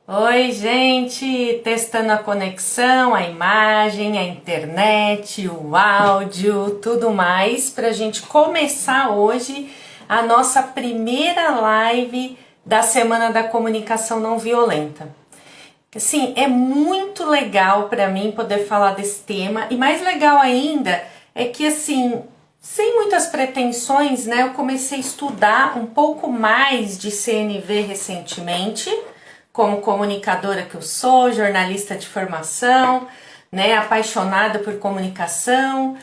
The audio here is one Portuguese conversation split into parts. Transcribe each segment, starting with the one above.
Oi, gente! Testando a conexão, a imagem, a internet, o áudio, tudo mais, para a gente começar hoje a nossa primeira live da Semana da Comunicação Não Violenta. Assim, é muito legal para mim poder falar desse tema, e mais legal ainda é que, assim, sem muitas pretensões, né, eu comecei a estudar um pouco mais de CNV recentemente, como comunicadora que eu sou, jornalista de formação, né, apaixonada por comunicação,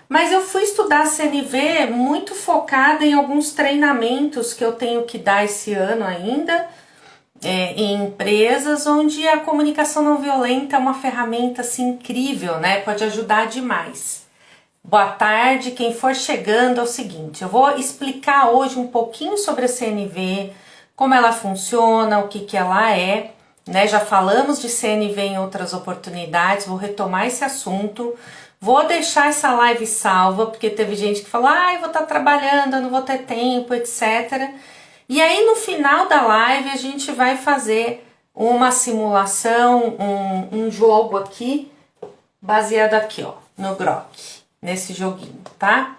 mas eu fui estudar CNV muito focada em alguns treinamentos que eu tenho que dar esse ano ainda, em empresas onde a comunicação não violenta é uma ferramenta assim incrível, né? Pode ajudar demais. Boa tarde, quem for chegando é o seguinte, eu vou explicar hoje um pouquinho sobre a CNV, como ela funciona, o que ela é, né? Já falamos de CNV em outras oportunidades, vou retomar esse assunto. Vou deixar essa live salva, porque teve gente que falou, eu vou estar trabalhando, eu não vou ter tempo, etc. E aí no final da live a gente vai fazer uma simulação, um jogo aqui, baseado aqui, ó, no Grok, nesse joguinho, tá?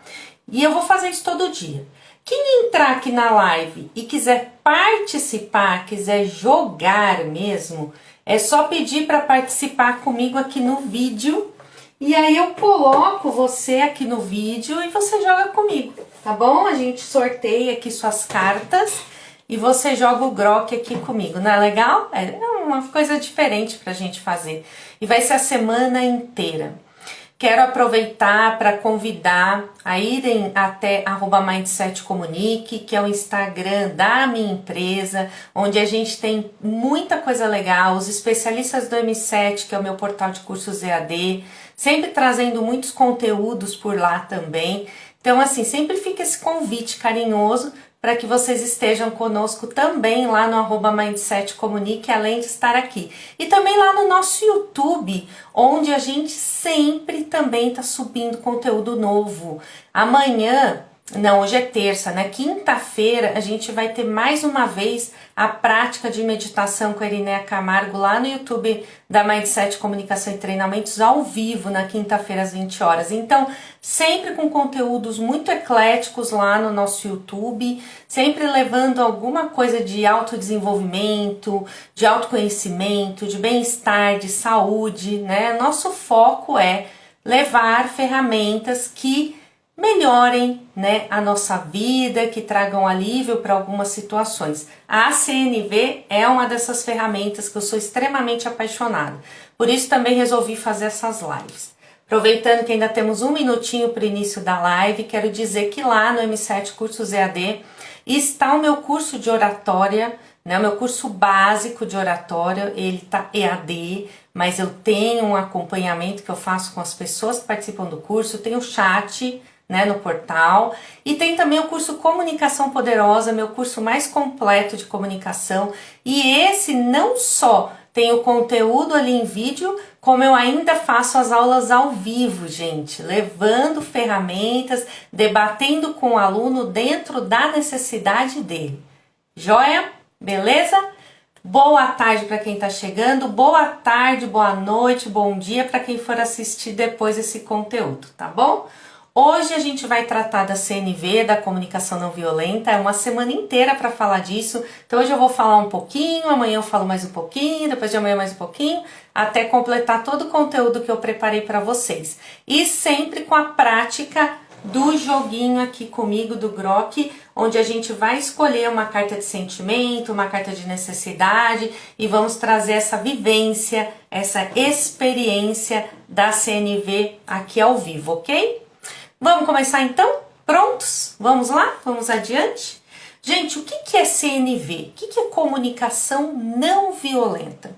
E eu vou fazer isso todo dia. Quem entrar aqui na live e quiser participar, quiser jogar mesmo, é só pedir para participar comigo aqui no vídeo. E aí eu coloco você aqui no vídeo e você joga comigo, tá bom? A gente sorteia aqui suas cartas e você joga o Grok aqui comigo, não é legal? É uma coisa diferente pra gente fazer. E vai ser a semana inteira. Quero aproveitar para convidar a irem até @mindsetcomunique, que é o Instagram da minha empresa, onde a gente tem muita coisa legal, os especialistas do M7, que é o meu portal de cursos EAD, sempre trazendo muitos conteúdos por lá também. Então, assim, sempre fica esse convite carinhoso para que vocês estejam conosco também lá no @mindsetcomunique, além de estar aqui. E também lá no nosso YouTube, onde a gente sempre também está subindo conteúdo novo. Amanhã, não, hoje é terça, né? Quinta-feira a gente vai ter mais uma vez a prática de meditação com a Irineia Camargo lá no YouTube da Mindset Comunicação e Treinamentos ao vivo na quinta-feira às 20 horas. Então, sempre com conteúdos muito ecléticos lá no nosso YouTube, sempre levando alguma coisa de autodesenvolvimento, de autoconhecimento, de bem-estar, de saúde, né? Nosso foco é levar ferramentas que melhorem, né, a nossa vida, que tragam alívio para algumas situações. A CNV é uma dessas ferramentas que eu sou extremamente apaixonada. Por isso também resolvi fazer essas lives. Aproveitando que ainda temos um minutinho para o início da live, quero dizer que lá no M7 Cursos EAD está o meu curso de oratória, né, o meu curso básico de oratória, ele tá EAD, mas eu tenho um acompanhamento que eu faço com as pessoas que participam do curso, tem o chat, né, no portal, e tem também o curso Comunicação Poderosa, meu curso mais completo de comunicação, e esse não só tem o conteúdo ali em vídeo, como eu ainda faço as aulas ao vivo, gente, levando ferramentas, debatendo com o aluno dentro da necessidade dele. Joia? Beleza? Boa tarde para quem está chegando, boa tarde, boa noite, bom dia para quem for assistir depois esse conteúdo, tá bom? Hoje a gente vai tratar da CNV, da comunicação não violenta, é uma semana inteira para falar disso, então hoje eu vou falar um pouquinho, amanhã eu falo mais um pouquinho, depois de amanhã mais um pouquinho, até completar todo o conteúdo que eu preparei para vocês. E sempre com a prática do joguinho aqui comigo, do Grok, onde a gente vai escolher uma carta de sentimento, uma carta de necessidade e vamos trazer essa vivência, essa experiência da CNV aqui ao vivo, ok? Vamos começar então? Prontos? Vamos lá? Vamos adiante? Gente, o que é CNV? O que é comunicação não violenta?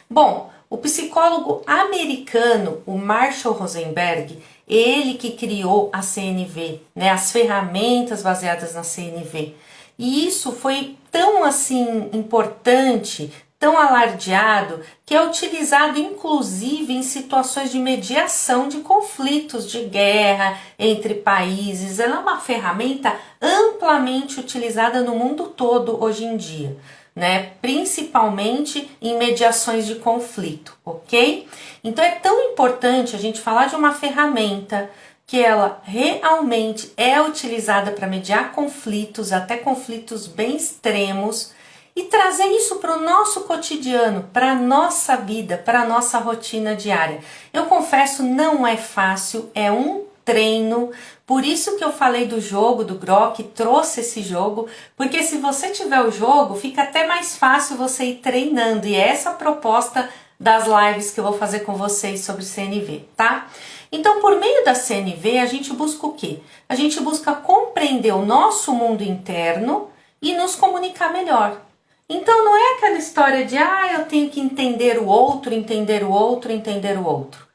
Bom, o psicólogo americano, o Marshall Rosenberg, ele que criou a CNV, né, as ferramentas baseadas na CNV. E isso foi tão assim importante, tão alardeado, que é utilizado inclusive em situações de mediação de conflitos de guerra entre países. Ela é uma ferramenta amplamente utilizada no mundo todo hoje em dia. né? Principalmente em mediações de conflito, ok? Então é tão importante a gente falar de uma ferramenta que ela realmente é utilizada para mediar conflitos, até conflitos bem extremos, e trazer isso para o nosso cotidiano, para a nossa vida, para a nossa rotina diária. Eu confesso, não é fácil, é um treino, por isso que eu falei do jogo, do Grok, trouxe esse jogo, porque se você tiver o jogo, fica até mais fácil você ir treinando, e é essa a proposta das lives que eu vou fazer com vocês sobre CNV, tá? Então, por meio da CNV, a gente busca o quê? A gente busca compreender o nosso mundo interno e nos comunicar melhor. Então, não é aquela história de, eu tenho que entender o outro, entender o outro, entender o outro.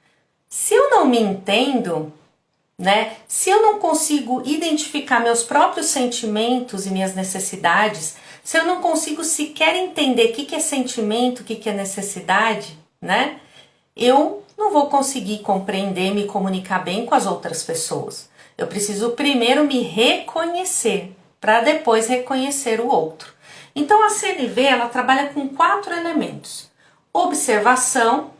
Se eu não me entendo, né? Se eu não consigo identificar meus próprios sentimentos e minhas necessidades, se eu não consigo sequer entender o que é sentimento, o que é necessidade, né? Eu não vou conseguir compreender, me comunicar bem com as outras pessoas. Eu preciso primeiro me reconhecer, para depois reconhecer o outro. Então a CNV, ela trabalha com 4 elementos: observação,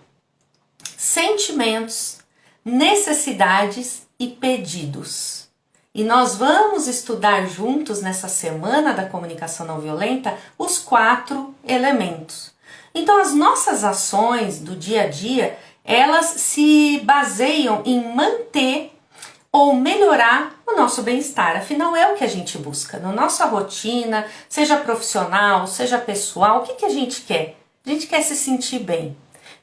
sentimentos, necessidades e pedidos. E nós vamos estudar juntos nessa semana da comunicação não violenta os 4 elementos. Então as nossas ações do dia a dia, elas se baseiam em manter ou melhorar o nosso bem-estar. Afinal, é o que a gente busca na nossa rotina, seja profissional, seja pessoal. O que a gente quer? A gente quer se sentir bem,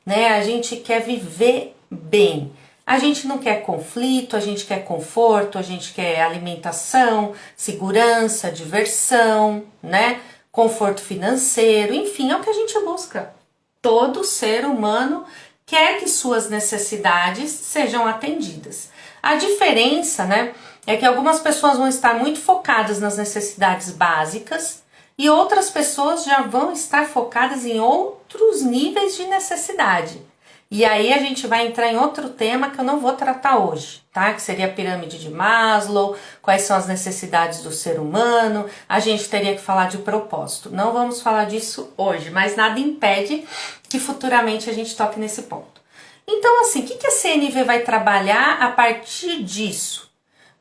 né? A gente quer viver bem. A gente não quer conflito, a gente quer conforto, a gente quer alimentação, segurança, diversão, né? Conforto financeiro, enfim, é o que a gente busca. Todo ser humano quer que suas necessidades sejam atendidas. A diferença, né, é que algumas pessoas vão estar muito focadas nas necessidades básicas e outras pessoas já vão estar focadas em outros níveis de necessidade. E aí a gente vai entrar em outro tema que eu não vou tratar hoje, tá? Que seria a pirâmide de Maslow, quais são as necessidades do ser humano, a gente teria que falar de propósito. Não vamos falar disso hoje, mas nada impede que futuramente a gente toque nesse ponto. Então, assim, o que a CNV vai trabalhar a partir disso?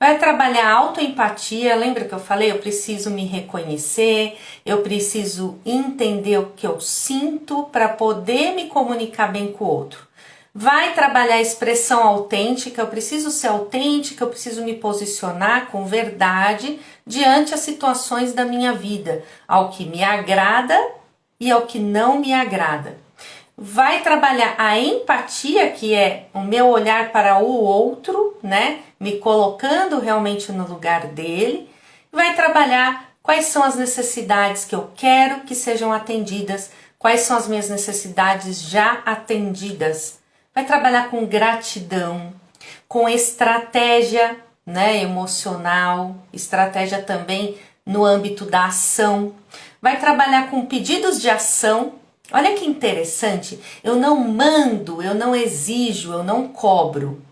Vai trabalhar autoempatia, lembra que eu falei? Eu preciso me reconhecer, eu preciso entender o que eu sinto para poder me comunicar bem com o outro. Vai trabalhar a expressão autêntica, eu preciso ser autêntica, eu preciso me posicionar com verdade diante as situações da minha vida, ao que me agrada e ao que não me agrada. Vai trabalhar a empatia, que é o meu olhar para o outro, né? Me colocando realmente no lugar dele. Vai trabalhar quais são as necessidades que eu quero que sejam atendidas, quais são as minhas necessidades já atendidas. Vai trabalhar com gratidão, com estratégia, né, emocional, estratégia também no âmbito da ação. Vai trabalhar com pedidos de ação. Olha que interessante, eu não mando, eu não exijo, eu não cobro.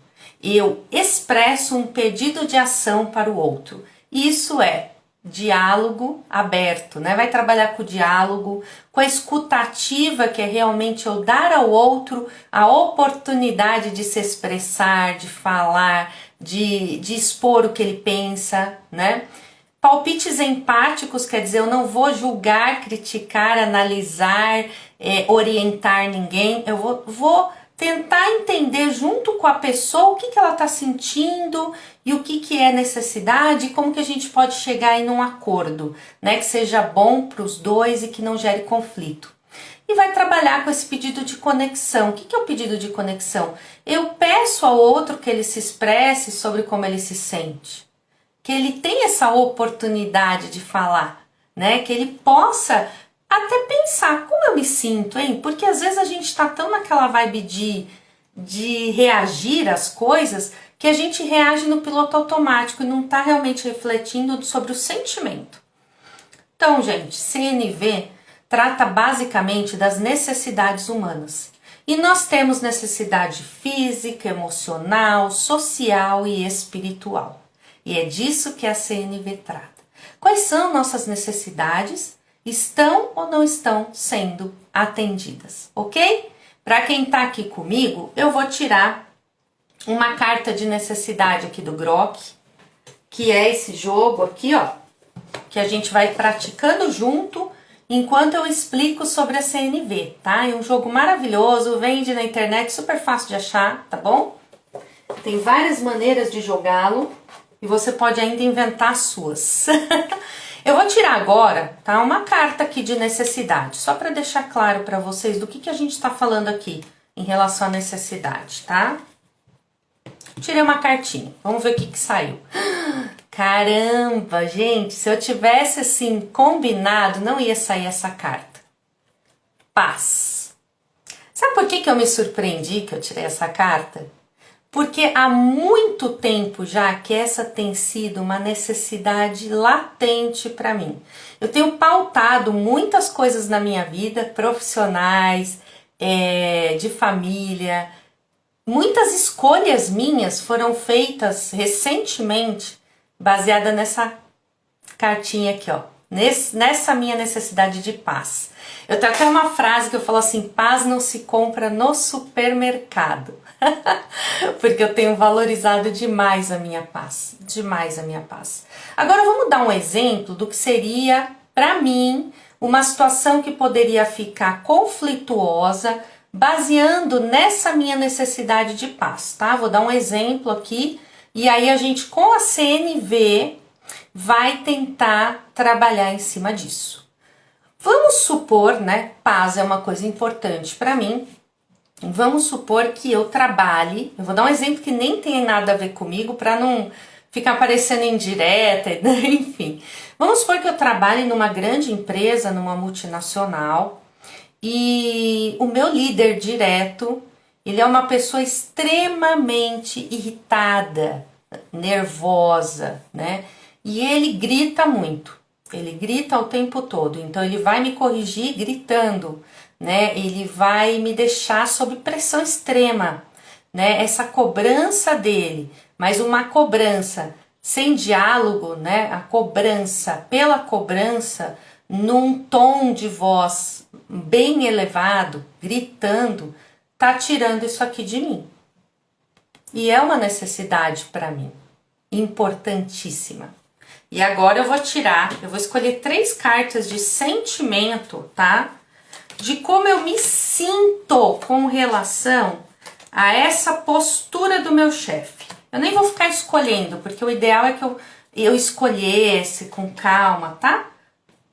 Eu expresso um pedido de ação para o outro. Isso é diálogo aberto, né? Vai trabalhar com o diálogo, com a escutativa, que é realmente eu dar ao outro a oportunidade de se expressar, de falar, de expor o que ele pensa, né? Palpites empáticos, quer dizer, eu não vou julgar, criticar, analisar, orientar ninguém, eu vou tentar entender junto com a pessoa o que ela está sentindo e o que é necessidade e como que a gente pode chegar aí num acordo, né, que seja bom para os dois e que não gere conflito. E vai trabalhar com esse pedido de conexão. O que é o pedido de conexão? Eu peço ao outro que ele se expresse sobre como ele se sente, que ele tenha essa oportunidade de falar, né? Que ele possa até pensar como eu me sinto, hein? Porque às vezes a gente está tão naquela vibe de reagir às coisas que a gente reage no piloto automático e não está realmente refletindo sobre o sentimento. Então, gente, CNV trata basicamente das necessidades humanas. E nós temos necessidade física, emocional, social e espiritual. E é disso que a CNV trata. Quais são nossas necessidades estão ou não estão sendo atendidas, ok? Para quem tá aqui comigo, eu vou tirar uma carta de necessidade aqui do Grok, que é esse jogo aqui, ó, que a gente vai praticando junto enquanto eu explico sobre a CNV, tá? É um jogo maravilhoso, vende na internet, super fácil de achar, tá bom? Tem várias maneiras de jogá-lo e você pode ainda inventar as suas. Eu vou tirar agora, tá? Uma carta aqui de necessidade, só para deixar claro para vocês do que a gente está falando aqui em relação à necessidade, tá? Tirei uma cartinha, vamos ver o que saiu. Caramba, gente, se eu tivesse assim combinado, não ia sair essa carta. Paz. Sabe por que eu me surpreendi que eu tirei essa carta? Porque há muito tempo já que essa tem sido uma necessidade latente para mim. Eu tenho pautado muitas coisas na minha vida, profissionais, de família. Muitas escolhas minhas foram feitas recentemente baseada nessa cartinha aqui, ó. Nessa minha necessidade de paz. Eu tenho até uma frase que eu falo assim: paz não se compra no supermercado. Porque eu tenho valorizado demais a minha paz. Demais a minha paz. Agora vamos dar um exemplo do que seria, para mim, uma situação que poderia ficar conflituosa baseando nessa minha necessidade de paz, tá? Vou dar um exemplo aqui e aí a gente com a CNV vai tentar trabalhar em cima disso. Vamos supor, né, paz é uma coisa importante para mim. Vamos supor que eu trabalhe, eu vou dar um exemplo que nem tem nada a ver comigo para não ficar parecendo indireta, enfim. Vamos supor que eu trabalhe numa grande empresa, numa multinacional, e o meu líder direto, ele é uma pessoa extremamente irritada, nervosa, né? E ele grita muito, ele grita o tempo todo, então ele vai me corrigir gritando, né? Ele vai me deixar sob pressão extrema, né? Essa cobrança dele, mas uma cobrança sem diálogo, né? A cobrança pela cobrança, num tom de voz bem elevado, gritando, tá tirando isso aqui de mim. E é uma necessidade para mim, importantíssima. E agora eu vou escolher 3 cartas de sentimento, tá? De como eu me sinto com relação a essa postura do meu chefe. Eu nem vou ficar escolhendo, porque o ideal é que eu escolhesse com calma, tá?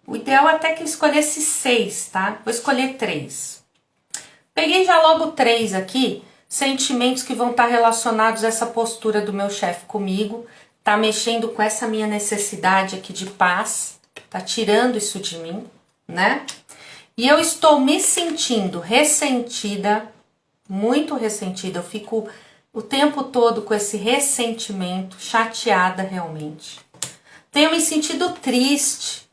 O ideal é até que eu escolhesse 6, tá? Vou escolher 3. Peguei já logo 3 aqui, sentimentos que vão estar relacionados a essa postura do meu chefe comigo, tá mexendo com essa minha necessidade aqui de paz, tá tirando isso de mim, né? E eu estou me sentindo ressentida, muito ressentida, eu fico o tempo todo com esse ressentimento, chateada realmente. Tenho me sentido triste,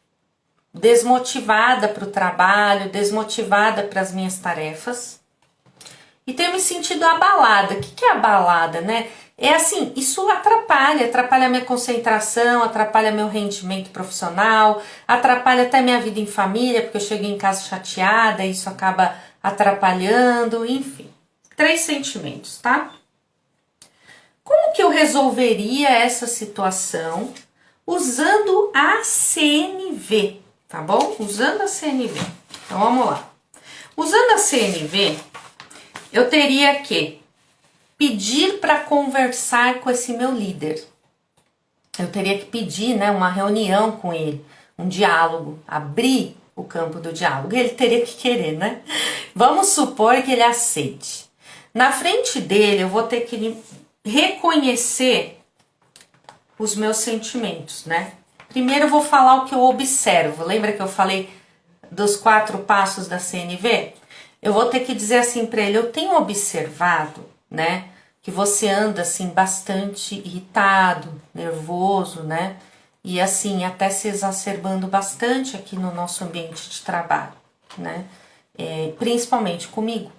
desmotivada para o trabalho, desmotivada para as minhas tarefas. E tenho me sentido abalada. O que é abalada, né? É assim, isso atrapalha a minha concentração, atrapalha meu rendimento profissional, atrapalha até minha vida em família, porque eu chego em casa chateada, e isso acaba atrapalhando, enfim. 3 sentimentos, tá? Como que eu resolveria essa situação usando a CNV, tá bom? Usando a CNV. Então vamos lá. Usando a CNV, eu teria que pedir para conversar com esse meu líder. Eu teria que pedir, né, uma reunião com ele, um diálogo, abrir o campo do diálogo. Ele teria que querer, né? Vamos supor que ele aceite. Na frente dele, eu vou ter que reconhecer os meus sentimentos, né? Primeiro eu vou falar o que eu observo. Lembra que eu falei dos 4 passos da CNV? Eu vou ter que dizer assim para ele: eu tenho observado, né, que você anda assim bastante irritado, nervoso, né? E assim, até se exacerbando bastante aqui no nosso ambiente de trabalho, né? Principalmente comigo.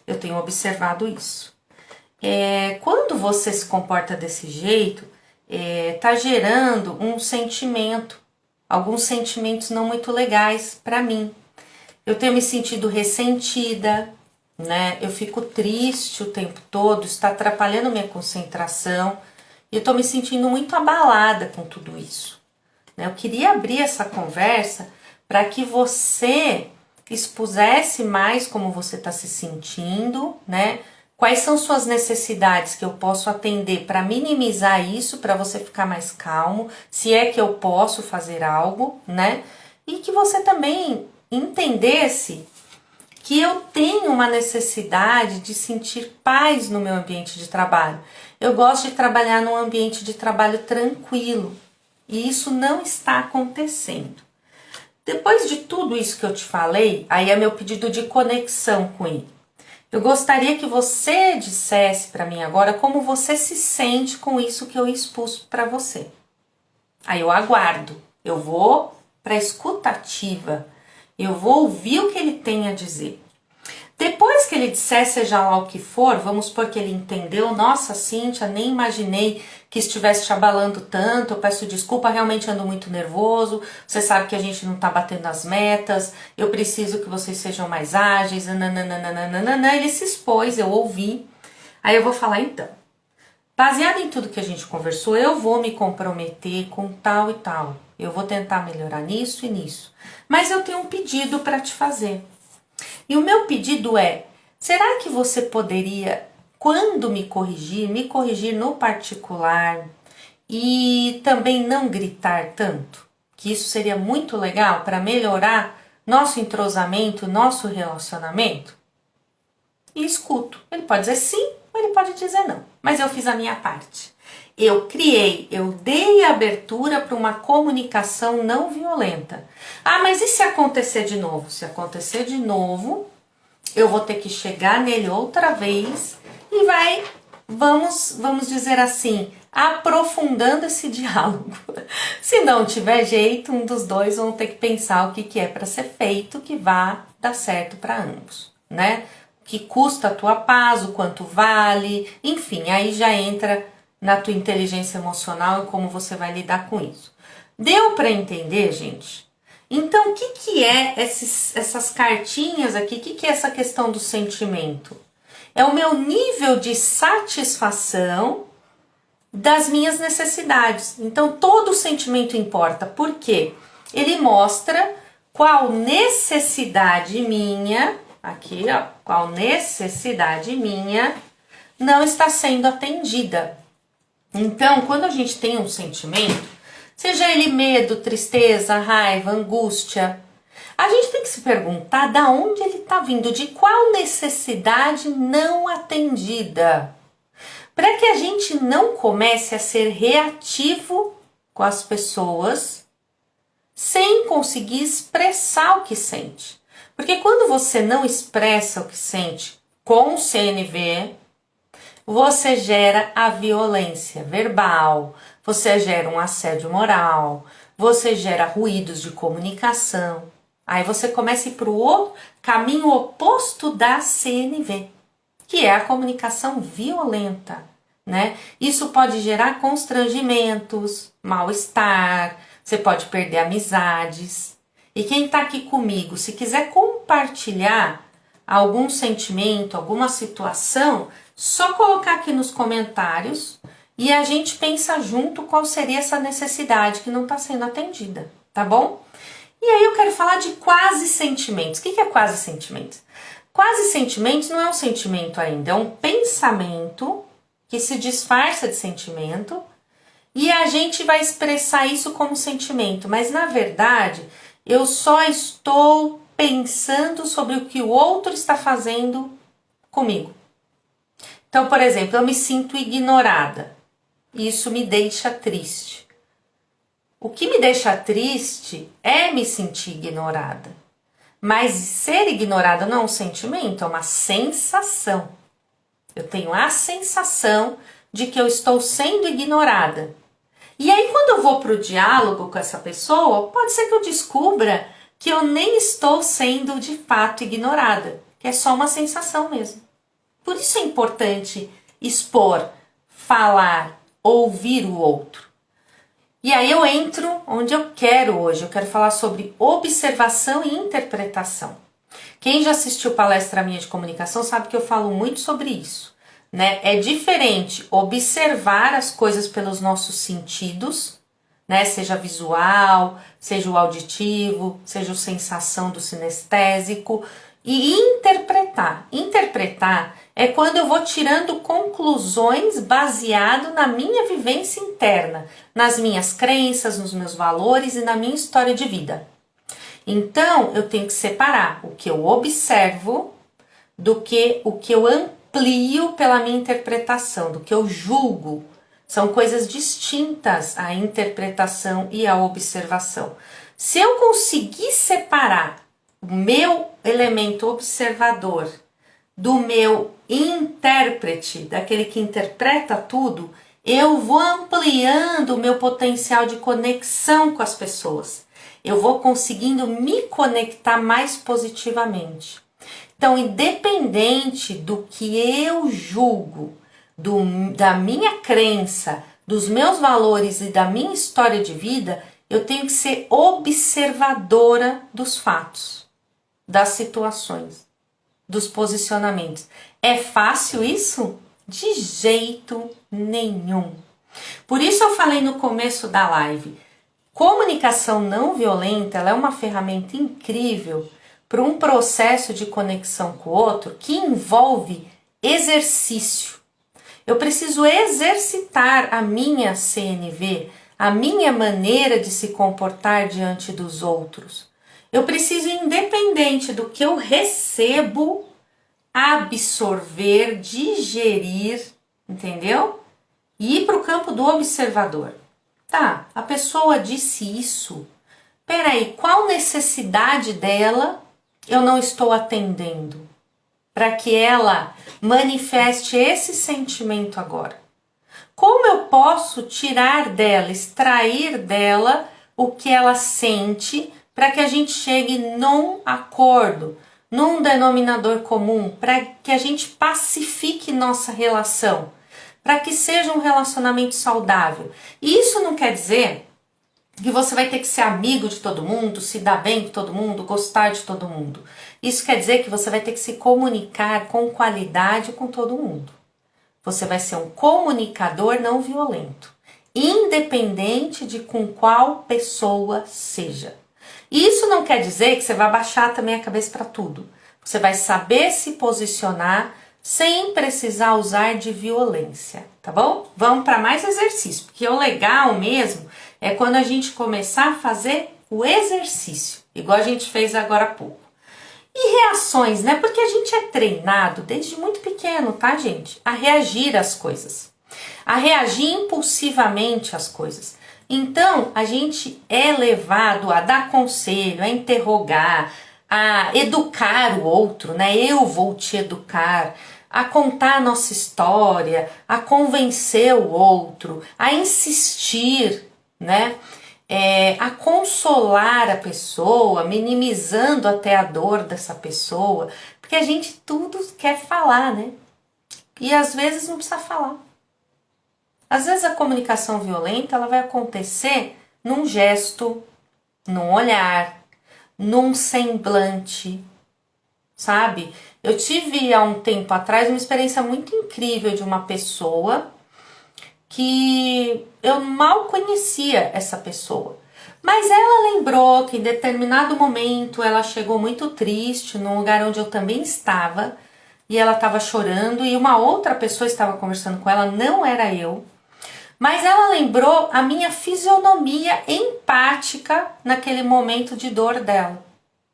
Eu tenho observado isso. Quando você se comporta desse jeito, tá gerando um sentimento alguns sentimentos não muito legais para mim. Eu tenho me sentido ressentida, né? Eu fico triste o tempo todo, está atrapalhando minha concentração e eu tô me sentindo muito abalada com tudo isso, né? Eu queria abrir essa conversa para que você expusesse mais como você está se sentindo, né? Quais são suas necessidades que eu posso atender para minimizar isso, para você ficar mais calmo, se é que eu posso fazer algo, né? E que você também entendesse que eu tenho uma necessidade de sentir paz no meu ambiente de trabalho. Eu gosto de trabalhar num ambiente de trabalho tranquilo e isso não está acontecendo. Depois de tudo isso que eu te falei, aí é meu pedido de conexão com ele. Eu gostaria que você dissesse para mim agora como você se sente com isso que eu expus para você. Aí eu aguardo, eu vou para a escutativa, eu vou ouvir o que ele tem a dizer. Depois que ele disser seja lá o que for, vamos supor que ele entendeu, nossa Cíntia, nem imaginei que estivesse te abalando tanto, eu peço desculpa, realmente ando muito nervoso, você sabe que a gente não tá batendo as metas, eu preciso que vocês sejam mais ágeis, nananana. Ele se expôs, eu ouvi, aí eu vou falar então. Baseado em tudo que a gente conversou, eu vou me comprometer com tal e tal, eu vou tentar melhorar nisso e nisso, mas eu tenho um pedido para te fazer. E o meu pedido é, será que você poderia, quando me corrigir no particular e também não gritar tanto? Que isso seria muito legal para melhorar nosso entrosamento, nosso relacionamento? E escuto. Ele pode dizer sim ou ele pode dizer não. Mas eu fiz a minha parte. Eu dei abertura para uma comunicação não violenta. Ah, mas e se acontecer de novo? Se acontecer de novo, eu vou ter que chegar nele outra vez e vamos dizer assim, aprofundando esse diálogo. Se não tiver jeito, um dos dois vão ter que pensar o que é para ser feito que vá dar certo para ambos, né? O que custa a tua paz, o quanto vale, enfim, aí já entra na tua inteligência emocional e como você vai lidar com isso. Deu para entender, gente? Então, o que é essas cartinhas aqui? O que é essa questão do sentimento? É o meu nível de satisfação das minhas necessidades. Então, todo sentimento importa. Por quê? Ele mostra qual necessidade minha, aqui ó, qual necessidade minha não está sendo atendida. Então, quando a gente tem um sentimento, seja ele medo, tristeza, raiva, angústia, a gente tem que se perguntar de onde ele está vindo, de qual necessidade não atendida, para que a gente não comece a ser reativo com as pessoas sem conseguir expressar o que sente. Porque quando você não expressa o que sente com o CNV, você gera a violência verbal, você gera um assédio moral, você gera ruídos de comunicação. Aí você começa a ir para o caminho oposto da CNV, que é a comunicação violenta, né? Isso pode gerar constrangimentos, mal-estar, você pode perder amizades. E quem está aqui comigo, se quiser compartilhar algum sentimento, alguma situação, só colocar aqui nos comentários e a gente pensa junto qual seria essa necessidade que não está sendo atendida, tá bom? E aí eu quero falar de quase sentimentos. O que é quase sentimentos? Quase sentimentos não é um sentimento ainda, é um pensamento que se disfarça de sentimento e a gente vai expressar isso como sentimento, mas na verdade eu só estou pensando sobre o que o outro está fazendo comigo. Então, por exemplo, eu me sinto ignorada. Isso me deixa triste. O que me deixa triste é me sentir ignorada. Mas ser ignorada não é um sentimento, é uma sensação. Eu tenho a sensação de que eu estou sendo ignorada. E aí, quando eu vou para o diálogo com essa pessoa, pode ser que eu descubra que eu nem estou sendo de fato ignorada, que é só uma sensação mesmo. Por isso é importante expor, falar, ouvir o outro. E aí eu entro onde eu quero hoje. Eu quero falar sobre observação e interpretação. Quem já assistiu palestra minha de comunicação sabe que eu falo muito sobre isso, né? É diferente observar as coisas pelos nossos sentidos, né? Seja visual, seja o auditivo, seja a sensação do sinestésico, e interpretar. Interpretar é quando eu vou tirando conclusões baseado na minha vivência interna, nas minhas crenças, nos meus valores e na minha história de vida. Então, eu tenho que separar o que eu observo do que o que eu amplio pela minha interpretação, do que eu julgo. São coisas distintas a interpretação e a observação. Se eu conseguir separar o meu elemento observador do meu intérprete, daquele que interpreta tudo, eu vou ampliando o meu potencial de conexão com as pessoas. Eu vou conseguindo me conectar mais positivamente. Então, independente do que eu julgo, da minha crença, dos meus valores e da minha história de vida, eu tenho que ser observadora dos fatos, das situações, dos posicionamentos. É fácil isso? De jeito nenhum. Por isso eu falei no começo da live, comunicação não violenta, ela é uma ferramenta incrível para um processo de conexão com o outro que envolve exercício. Eu preciso exercitar a minha CNV, a minha maneira de se comportar diante dos outros. Eu preciso, independente do que eu recebo, absorver, digerir, entendeu? E ir para o campo do observador. Tá, a pessoa disse isso. Peraí, qual necessidade dela eu não estou atendendo? Para que ela manifeste esse sentimento agora. Como eu posso tirar dela, extrair dela o que ela sente para que a gente chegue num acordo, num denominador comum, para que a gente pacifique nossa relação, para que seja um relacionamento saudável. E isso não quer dizer que você vai ter que ser amigo de todo mundo, se dar bem com todo mundo, gostar de todo mundo. Isso quer dizer que você vai ter que se comunicar com qualidade com todo mundo. Você vai ser um comunicador não violento, independente de com qual pessoa seja. Isso não quer dizer que você vai baixar também a cabeça para tudo. Você vai saber se posicionar sem precisar usar de violência, tá bom? Vamos para mais exercício, porque o legal mesmo é quando a gente começar a fazer o exercício, igual a gente fez agora há pouco. E reações, né? Porque a gente é treinado desde muito pequeno, tá, gente? A reagir às coisas, a reagir impulsivamente às coisas. Então, a gente é levado a dar conselho, a interrogar, a educar o outro, né? Eu vou te educar, a contar a nossa história, a convencer o outro, a insistir, né? A consolar a pessoa, minimizando até a dor dessa pessoa, porque a gente tudo quer falar, né? E às vezes não precisa falar. Às vezes a comunicação violenta ela vai acontecer num gesto, num olhar, num semblante, sabe? Eu tive há um tempo atrás uma experiência muito incrível de uma pessoa que eu mal conhecia essa pessoa. Mas ela lembrou que em determinado momento ela chegou muito triste num lugar onde eu também estava e ela estava chorando e uma outra pessoa estava conversando com ela, não era eu. Mas ela lembrou a minha fisionomia empática naquele momento de dor dela.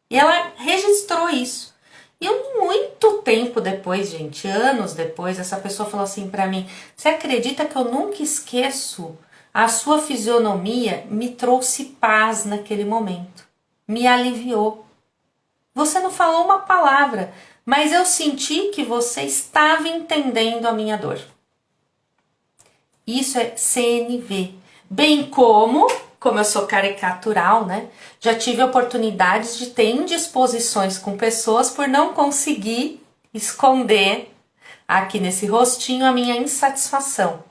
E ela registrou isso. E muito tempo depois, gente, anos depois, essa pessoa falou assim pra mim: você acredita que eu nunca esqueço? A sua fisionomia me trouxe paz naquele momento. Me aliviou. Você não falou uma palavra, mas eu senti que você estava entendendo a minha dor. Isso é CNV. Bem como eu sou caricatural, né? Já tive oportunidades de ter indisposições com pessoas por não conseguir esconder aqui nesse rostinho a minha insatisfação.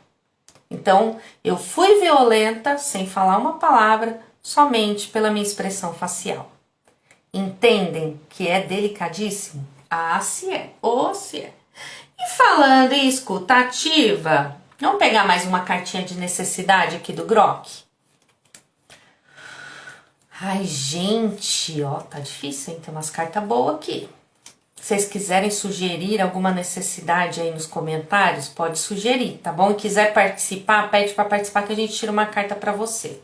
Então, eu fui violenta sem falar uma palavra, somente pela minha expressão facial. Entendem que é delicadíssimo? Ah, se é. Oh, se é. E falando em escuta ativa, vamos pegar mais uma cartinha de necessidade aqui do Grok? Ai, gente, ó, tá difícil, hein? Tem umas cartas boas aqui. Se vocês quiserem sugerir alguma necessidade aí nos comentários, pode sugerir, tá bom? E quiser participar, pede para participar que a gente tira uma carta para você.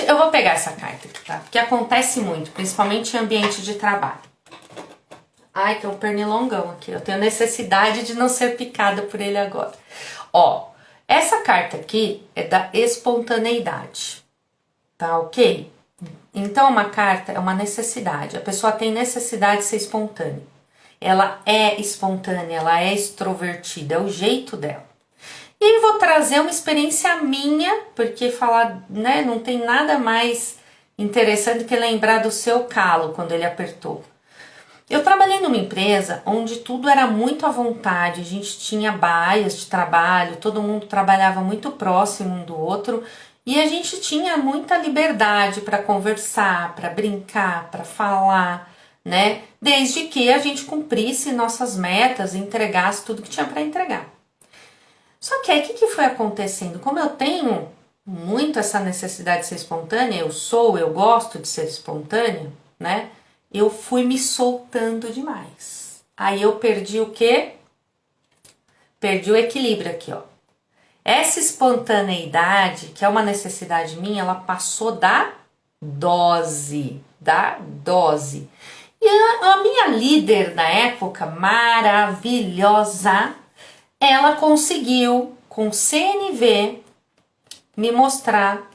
Eu vou pegar essa carta aqui, tá? Porque acontece muito, principalmente em ambiente de trabalho. Ai, tem um pernilongão aqui. Eu tenho necessidade de não ser picada por ele agora. Ó, essa carta aqui é da espontaneidade, tá ok? Então, uma carta é uma necessidade. A pessoa tem necessidade de ser espontânea. Ela é espontânea, ela é extrovertida, é o jeito dela. E aí vou trazer uma experiência minha, porque falar, né, não tem nada mais interessante que lembrar do seu calo quando ele apertou. Eu trabalhei numa empresa onde tudo era muito à vontade, a gente tinha baias de trabalho, todo mundo trabalhava muito próximo um do outro e a gente tinha muita liberdade para conversar, para brincar, para falar, né? Desde que a gente cumprisse nossas metas, entregasse tudo que tinha para entregar. Só que aí o que foi acontecendo? Como eu tenho muito essa necessidade de ser espontânea, eu gosto de ser espontânea, né? Eu fui me soltando demais. Aí eu perdi o quê? Perdi o equilíbrio aqui, ó. Essa espontaneidade, que é uma necessidade minha, ela passou da dose. E a minha líder na época, maravilhosa, ela conseguiu, com CNV, me mostrar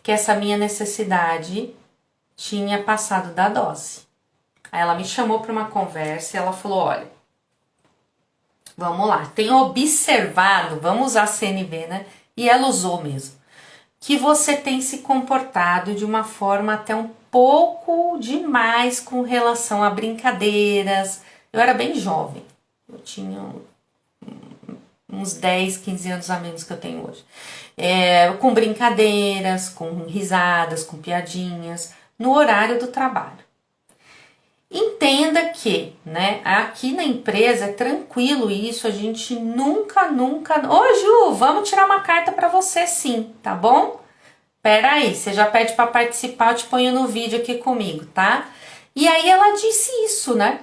que essa minha necessidade tinha passado da dose. Aí ela me chamou para uma conversa e ela falou, olha, vamos lá, tenho observado, vamos usar CNV, né? E ela usou mesmo, que você tem se comportado de uma forma até um pouco demais com relação a brincadeiras. Eu era bem jovem, eu tinha uns 10, 15 anos a menos que eu tenho hoje. Com brincadeiras, com risadas, com piadinhas, no horário do trabalho. Entenda que, né, aqui na empresa é tranquilo isso, a gente nunca... Ô Ju, vamos tirar uma carta pra você sim, tá bom? Pera aí, você já pede pra participar, eu te ponho no vídeo aqui comigo, tá? E aí ela disse isso, né?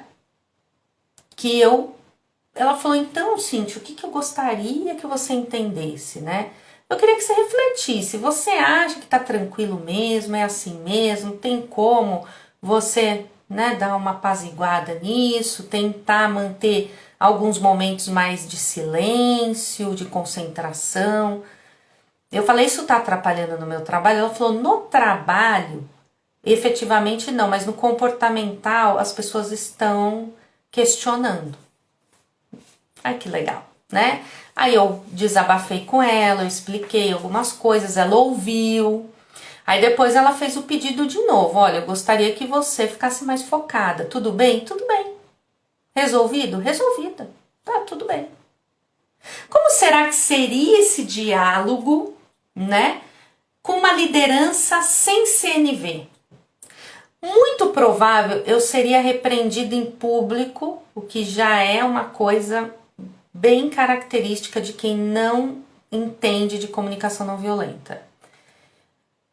Ela falou, então, Cíntia, o que eu gostaria que você entendesse, né? Eu queria que você refletisse, você acha que tá tranquilo mesmo, é assim mesmo, tem como você... né, dar uma apaziguada nisso, tentar manter alguns momentos mais de silêncio, de concentração. Eu falei, isso tá atrapalhando no meu trabalho? Ela falou, no trabalho, efetivamente não, mas no comportamental as pessoas estão questionando. Ai, que legal, né? Aí eu desabafei com ela, eu expliquei algumas coisas, ela ouviu. Aí depois ela fez o pedido de novo, olha, eu gostaria que você ficasse mais focada, tudo bem? Tudo bem. Resolvido? Resolvida. Tá, tudo bem. Como será que seria esse diálogo, né, com uma liderança sem CNV? Muito provável eu seria repreendida em público, o que já é uma coisa bem característica de quem não entende de comunicação não violenta.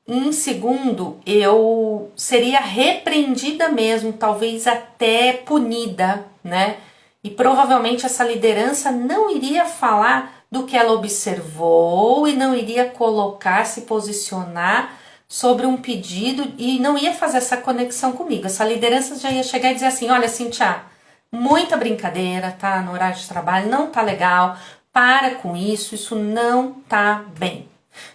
Em segundo, eu seria repreendida mesmo, talvez até punida, né? E provavelmente essa liderança não iria falar do que ela observou e não iria colocar, se posicionar sobre um pedido e não ia fazer essa conexão comigo. Essa liderança já ia chegar e dizer assim, olha, Cíntia, muita brincadeira, tá? No horário de trabalho, não tá legal, para com isso não tá bem.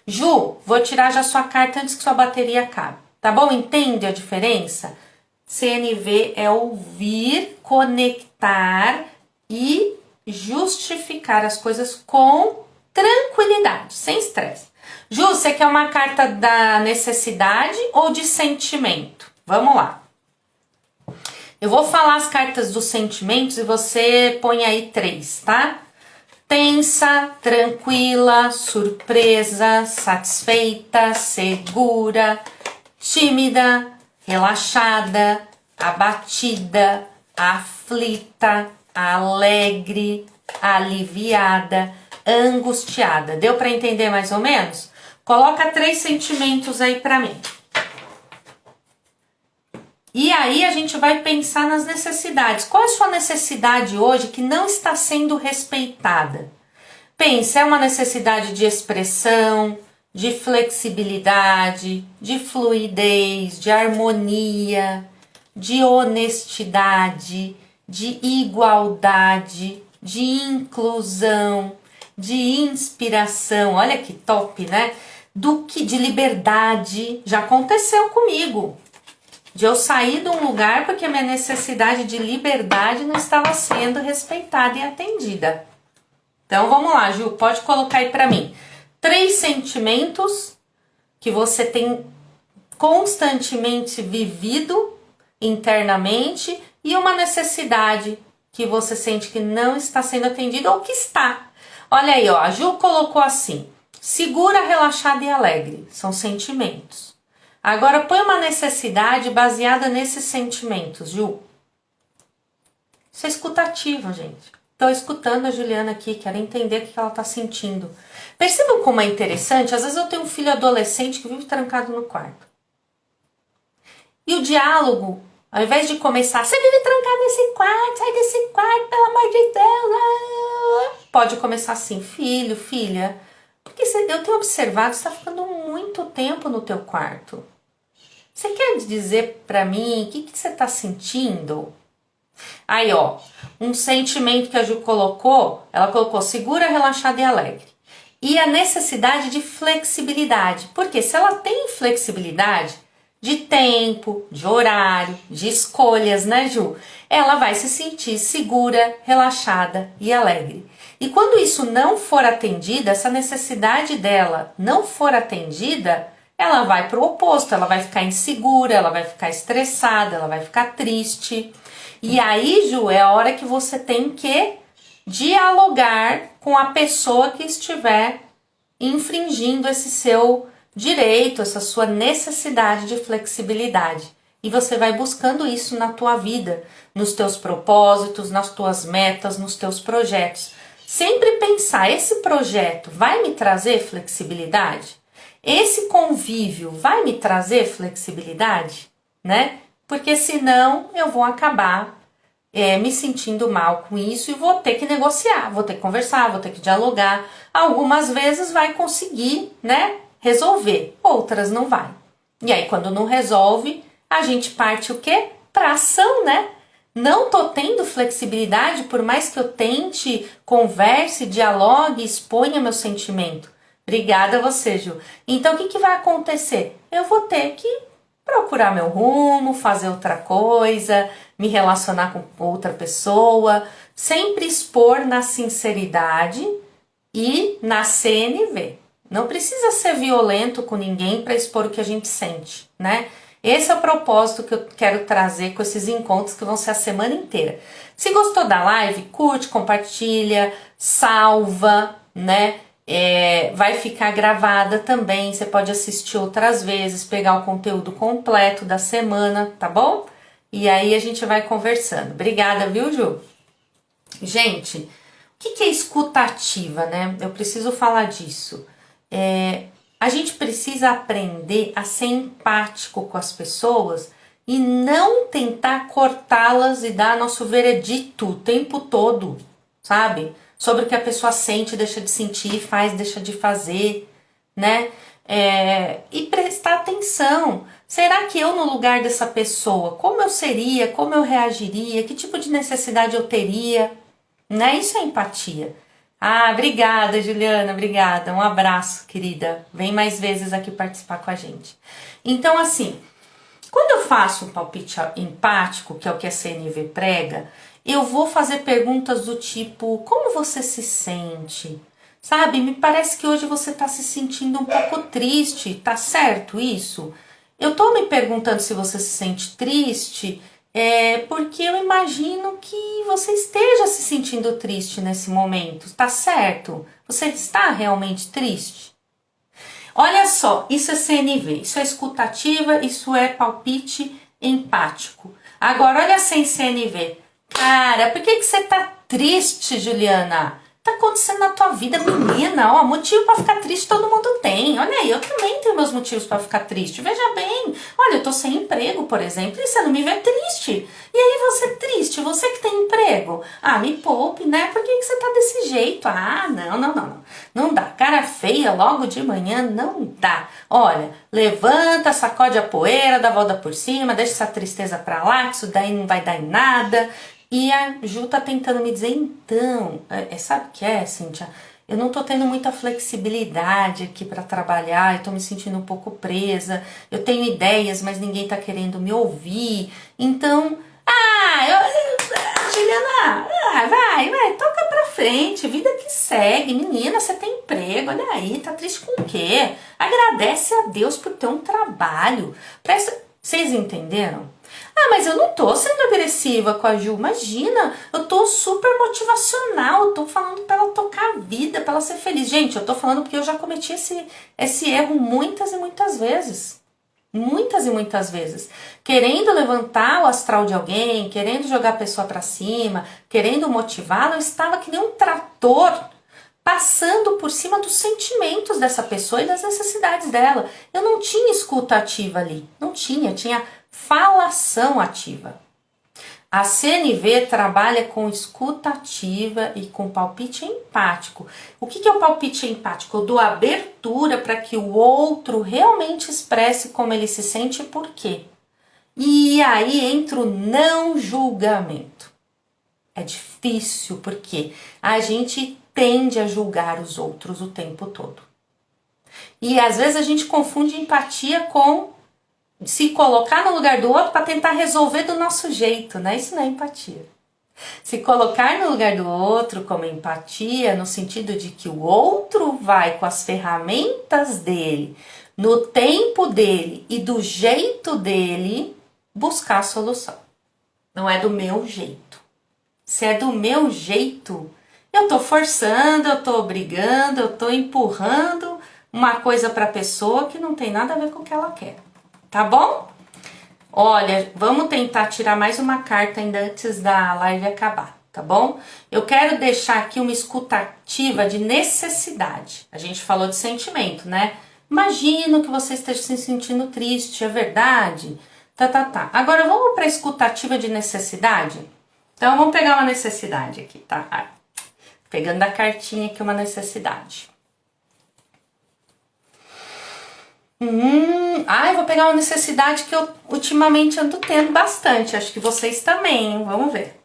Ju, vou tirar já sua carta antes que sua bateria acabe, tá bom? Entende a diferença? CNV é ouvir, conectar e justificar as coisas com tranquilidade, sem estresse. Ju, você quer uma carta da necessidade ou de sentimento? Vamos lá. Eu vou falar as cartas dos sentimentos e você põe aí 3, tá? Tensa, tranquila, surpresa, satisfeita, segura, tímida, relaxada, abatida, aflita, alegre, aliviada, angustiada. Deu para entender mais ou menos? Coloca 3 sentimentos aí para mim. E aí a gente vai pensar nas necessidades. Qual é a sua necessidade hoje que não está sendo respeitada? Pense, é uma necessidade de expressão, de flexibilidade, de fluidez, de harmonia, de honestidade, de igualdade, de inclusão, de inspiração. Olha que top, né? De liberdade. Já aconteceu comigo. De eu sair de um lugar porque a minha necessidade de liberdade não estava sendo respeitada e atendida. Então vamos lá, Ju, pode colocar aí para mim 3 sentimentos que você tem constantemente vivido internamente e uma necessidade que você sente que não está sendo atendida ou que está. Olha aí, ó, a Ju colocou assim: segura, relaxada e alegre. São sentimentos. Agora põe uma necessidade baseada nesses sentimentos, Ju. Isso é escutativa, gente. Estou escutando a Juliana aqui, quero entender o que ela está sentindo. Percebam como é interessante? Às vezes eu tenho um filho adolescente que vive trancado no quarto. E o diálogo, ao invés de começar, você vive trancado nesse quarto, sai desse quarto, pelo amor de Deus. Pode começar assim: filho, filha, porque eu tenho observado que você está ficando muito tempo no teu quarto. Você quer dizer para mim o que você está sentindo? Aí, ó, um sentimento que a Ju colocou, ela colocou segura, relaxada e alegre. E a necessidade de flexibilidade. Porque se ela tem flexibilidade de tempo, de horário, de escolhas, né, Ju? Ela vai se sentir segura, relaxada e alegre. E quando isso não for atendido, essa necessidade dela não for atendida, ela vai para o oposto, ela vai ficar insegura, ela vai ficar estressada, ela vai ficar triste. E aí, Ju, é a hora que você tem que dialogar com a pessoa que estiver infringindo esse seu direito, essa sua necessidade de flexibilidade. E você vai buscando isso na tua vida, nos teus propósitos, nas tuas metas, nos teus projetos. Sempre pensar, esse projeto vai me trazer flexibilidade? Esse convívio vai me trazer flexibilidade, né? Porque senão eu vou acabar me sentindo mal com isso e vou ter que negociar, vou ter que conversar, vou ter que dialogar. Algumas vezes vai conseguir, né, resolver, outras não vai. E aí quando não resolve, a gente parte o quê? Pra ação, né? Não tô tendo flexibilidade, por mais que eu tente, converse, dialogue, exponha meu sentimento. Obrigada a você, Ju. Então o que vai acontecer? Eu vou ter que procurar meu rumo, fazer outra coisa, me relacionar com outra pessoa, sempre expor na sinceridade e na CNV. Não precisa ser violento com ninguém para expor o que a gente sente, né? Esse é o propósito que eu quero trazer com esses encontros que vão ser a semana inteira. Se gostou da live, curte, compartilha, salva, né? Vai ficar gravada também, você pode assistir outras vezes, pegar o conteúdo completo da semana, tá bom? E aí a gente vai conversando. Obrigada, viu, Ju? Gente, o que é escutativa, né? Eu preciso falar disso. A gente precisa aprender a ser empático com as pessoas e não tentar cortá-las e dar nosso veredito o tempo todo, sabe? Sobre o que a pessoa sente, deixa de sentir, faz, deixa de fazer, né? E prestar atenção. Será que eu, no lugar dessa pessoa, como eu seria, como eu reagiria, que tipo de necessidade eu teria, né? Isso é empatia. Ah, obrigada, Juliana, obrigada. Um abraço, querida. Vem mais vezes aqui participar com a gente. Então, assim, quando eu faço um palpite empático, que é o que a CNV prega, eu vou fazer perguntas do tipo: como você se sente? Sabe, me parece que hoje você está se sentindo um pouco triste, tá certo isso? Eu tô me perguntando se você se sente triste, porque eu imagino que você esteja se sentindo triste nesse momento, tá certo? Você está realmente triste? Olha só, isso é CNV, isso é escutativa, isso é palpite empático. Agora, olha sem CNV. Cara, por que você tá triste, Juliana? Tá acontecendo na tua vida, menina? Ó, motivo pra ficar triste todo mundo tem. Olha aí, eu também tenho meus motivos pra ficar triste. Veja bem, olha, eu tô sem emprego, por exemplo, e você não me vê triste. E aí você triste, você que tem emprego. Ah, me poupe, né? Por que você tá desse jeito? Ah, não. Não dá. Cara feia logo de manhã, não dá. Olha, levanta, sacode a poeira, dá a volta por cima, deixa essa tristeza pra lá, que isso daí não vai dar em nada. E a Ju tá tentando me dizer, então, sabe o que é, Cíntia? Eu não tô tendo muita flexibilidade aqui para trabalhar, eu tô me sentindo um pouco presa, eu tenho ideias, mas ninguém tá querendo me ouvir. Então, Juliana, vai, toca pra frente, vida que segue. Menina, você tem emprego, olha aí, tá triste com o quê? Agradece a Deus por ter um trabalho. Vocês entenderam? Ah, mas eu não tô sendo agressiva com a Ju, imagina, eu tô super motivacional, eu tô falando pra ela tocar a vida, pra ela ser feliz. Gente, eu tô falando porque eu já cometi esse erro muitas e muitas vezes. Muitas e muitas vezes. Querendo levantar o astral de alguém, querendo jogar a pessoa pra cima, querendo motivá-la, eu estava que nem um trator passando por cima dos sentimentos dessa pessoa e das necessidades dela. Eu não tinha escuta ativa ali, não tinha falação ativa. A CNV trabalha com escuta ativa e com palpite empático. O que é o palpite empático? Eu dou abertura para que o outro realmente expresse como ele se sente e por quê. E aí entra o não julgamento. É difícil porque a gente tende a julgar os outros o tempo todo. E às vezes a gente confunde empatia com se colocar no lugar do outro para tentar resolver do nosso jeito, né? Isso não é empatia. Se colocar no lugar do outro como empatia, no sentido de que o outro vai com as ferramentas dele, no tempo dele e do jeito dele, buscar a solução. Não é do meu jeito. Se é do meu jeito, eu tô forçando, eu tô obrigando, eu tô empurrando uma coisa para a pessoa que não tem nada a ver com o que ela quer. Tá bom? Olha, vamos tentar tirar mais uma carta ainda antes da live acabar, tá bom? Eu quero deixar aqui uma escutativa de necessidade. A gente falou de sentimento, né? Imagino que você esteja se sentindo triste, é verdade? Tá. Agora vamos para a escutativa de necessidade? Então vamos pegar uma necessidade aqui, tá? Pegando a cartinha aqui uma necessidade. Eu vou pegar uma necessidade que eu ultimamente ando tendo bastante. Acho que vocês também, hein? Vamos ver.